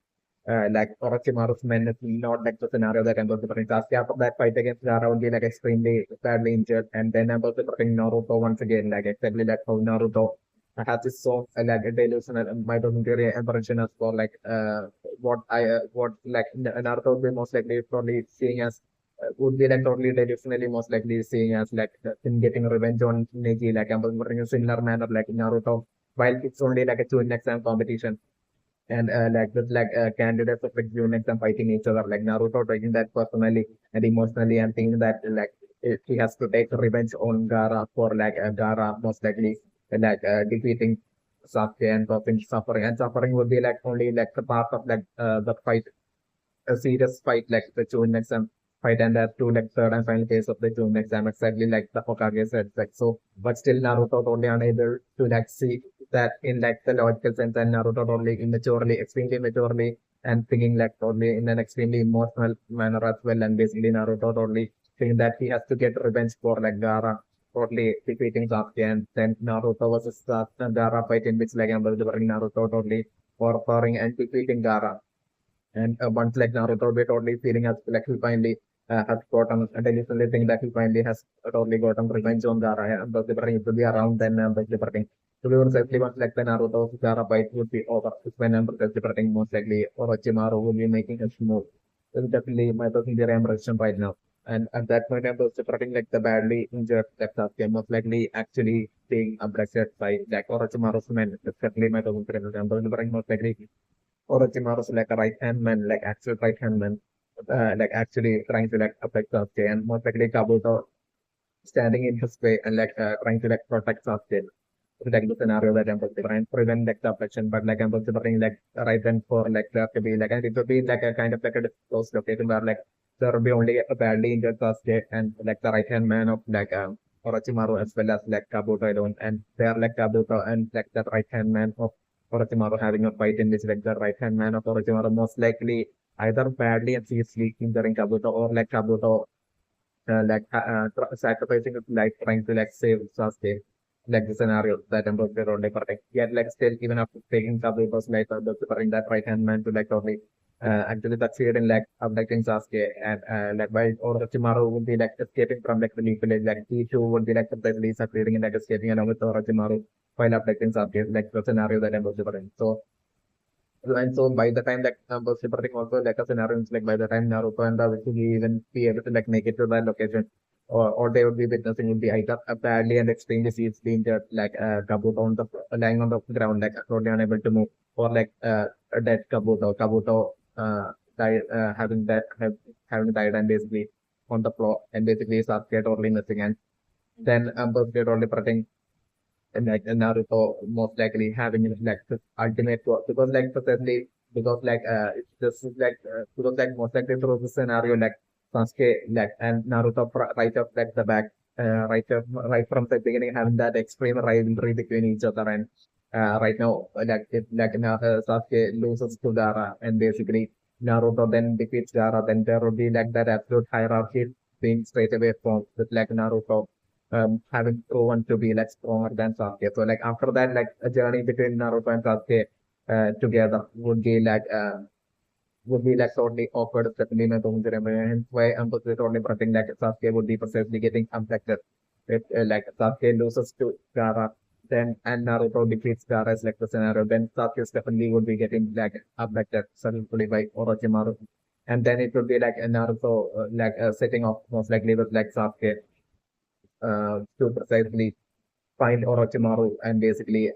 like Orochimaru's men is not like the scenario that I'm considering. Sasuke after that fight against Gaara would be like extremely badly injured. And then I'm considering Naruto once again, like exactly like how Naruto has this so like a delusional my documentary impression as for like what like Naruto would be most likely probably seeing as would be like totally delusionally most likely seeing as like in getting revenge on Neji like I'm considering a similar manner like Naruto while it's only like a two exam competition and like with like candidates of like units and fighting each other like Naruto taking that personally and emotionally and thinking that like he has to take revenge on Gaara for like Gaara most likely like defeating Sasuke and stopping suffering. And suffering would be like only like the part of like the fight, a serious fight like the Chunin exam fight, and that to like third and final phase of the Chunin exam, exactly like the Hokage said. Like so, but still Naruto only unable to like see that in like the logical sense, and Naruto only immaturely, extremely immaturely, and thinking like only in an extremely emotional manner as well. And basically Naruto only thinking that he has to get revenge for like Gaara totally defeating Sasuke, and then Naruto versus Gaara fight in which like I'm delivering Naruto totally for and defeating Gaara. And once like Naruto will be totally feeling as like he finally has gotten, and then you think that he finally has totally gotten revenge on Gaara. And but the it will be around then but the to be honest, actually once like the Naruto Gaara fight would be over. It's when the most likely Orochimaru will be making his move. It's definitely my passenger I'm resting right now. And at that point, I'm separating like the badly injured like Sasuke, most likely actually being abducted by like Orochimaru's men. It's definitely my passenger. I'm delivering most likely Orochimaru's like a right hand man, like actual right hand man, like actually trying to like affect Sasuke, and most likely Kabuto standing in his way and like trying to like protect Sasuke. So, like the scenario that I'm considering and prevent like the affection, but like I'm considering like right hand for like there to be like, and it would be like a kind of like a close location where like there will be only a badly injured Sasuke and like the right hand man of like Orochimaru as well as like Kabuto alone, and they are like Kabuto and like the right hand man of Orochimaru having a fight in which like the right hand man of Orochimaru most likely either badly and seriously injuring Kabuto, or like Kabuto sacrificing his life trying to like save Sasuke, like the scenario that I'm going to only protect. Yet like still even after taking Kabuto's life, preparing that right hand man to like only actually succeed in like abducting Sasuke, and like while Orochimaru would be like escaping from like the new village, like he too would be like surprisingly succeeding in like escaping along with Orochimaru while abducting Sasuke, like the scenario that I'm going to protect. So and so by the time like was separating also like a scenario is like by the time Naruto and Naruto will even be able to like make it to that location, or all they would be witnessing would be either a badly and extremely seriously injured like Kabuto on the lying on the ground like totally unable to move, or like a dead Kabuto died having that having died and basically on the floor, and basically Sasuke totally missing, and then was totally protecting and like Naruto most likely having like the ultimate goal, because like precisely because like this is like because like most likely through the scenario like Sasuke like and Naruto right off like the back right from the beginning having that extreme rivalry between each other, and right now like if like now Sasuke loses to Gaara and basically Naruto then defeats Gaara, then there will be like that absolute hierarchy being straight away formed with like Naruto having proven to be like stronger than Sasuke. So like after that, like a journey between Naruto and Sasuke together would be like totally awkward, especially in a Tongjureme. Hence why I'm totally predicting like Sasuke would be precisely getting affected. If like Sasuke loses to Gaara, then and Naruto defeats Gaara as like the scenario, then Sasuke definitely would be getting like affected suddenly by Orochimaru. And then it would be like a Naruto setting off most likely with like Sasuke to precisely find Orochimaru and basically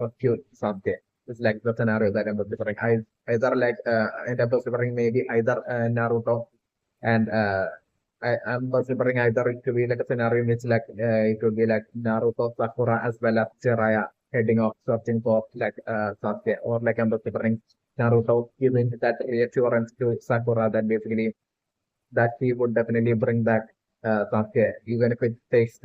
rescue Sasuke. It's like the scenario that I'm preparing. Either like and I'm preparing maybe either Naruto and I'm preparing either it could be like a scenario in which like it could be like Naruto, Sakura as well as Jiraiya heading off searching for like Sasuke, or like I'm preparing Naruto giving that reassurance to Sakura that basically that he would definitely bring back Sasuke, even if it takes,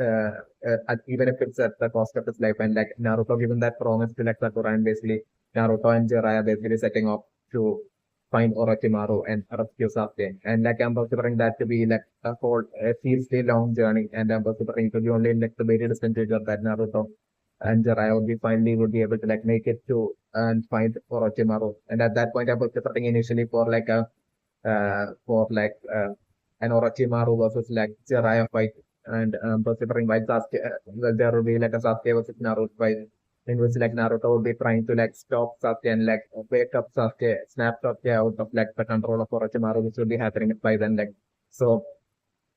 even if it's at the cost of his life. And like Naruto giving that promise to like Sakura, and basically Naruto and Jiraiya basically setting off to find Orochimaru and rescue Sasuke. And like I'm considering that to be like a whole seriously long journey, and I'm considering to be only like the very distant future that Naruto and Jiraiya would be able to like make it to and find Orochimaru. And at that point, I was considering initially for like a for like an Orochimaru versus like Jiraiya fight, and considering by Sasuke, there will be like a Sasuke versus Naruto fight, in which like Naruto will be trying to like stop Sasuke and like wake up Sasuke, snap Sasuke out of like the control of Orochimaru, which will be happening by then. Like so,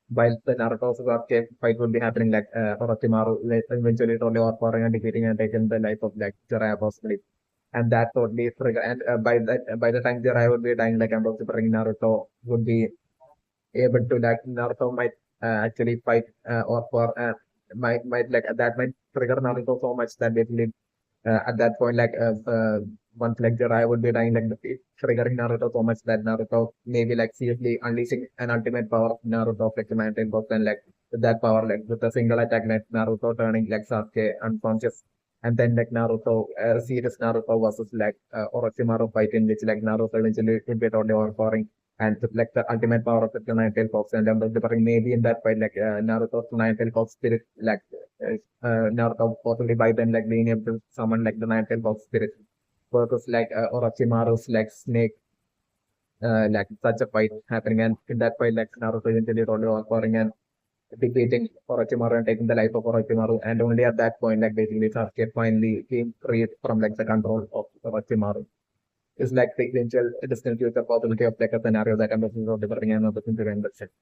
while the Naruto versus Sasuke fight will be happening, like Orochimaru eventually totally overpowering and defeating and taking the life of like Jiraiya possibly. And that totally trigger. And by the time Jiraiya would be dying, like I'm also bringing Naruto would be able to like Naruto might actually fight or for might like that might trigger Naruto so much that basically at that point, once like Jiraiya would be dying, like it triggering Naruto so much that Naruto maybe like seriously unleashing an ultimate power of Naruto of like the mountain box and like with that power, like with a single attack, like Naruto turning like Sasuke unconscious. And then like Naruto, serious Naruto versus like Orochimaru fight in which like Naruto eventually would be totally overpowering and with, like the ultimate power of the Nine Tail Fox and then maybe in that fight like Naruto's Nine Tail Fox spirit like Naruto possibly by then like being able to summon like the Nine Tail Fox spirit versus like Orochimaru's like snake like such a fight happening and in that fight like Naruto eventually totally overpowering and defeating Orochimaru and taking the life of Orochimaru and only at that point like basically Sasuke finally came free from like the control of Orochimaru. It's like the eventual distant future possibility of like a scenario that I'm looking for different and other things to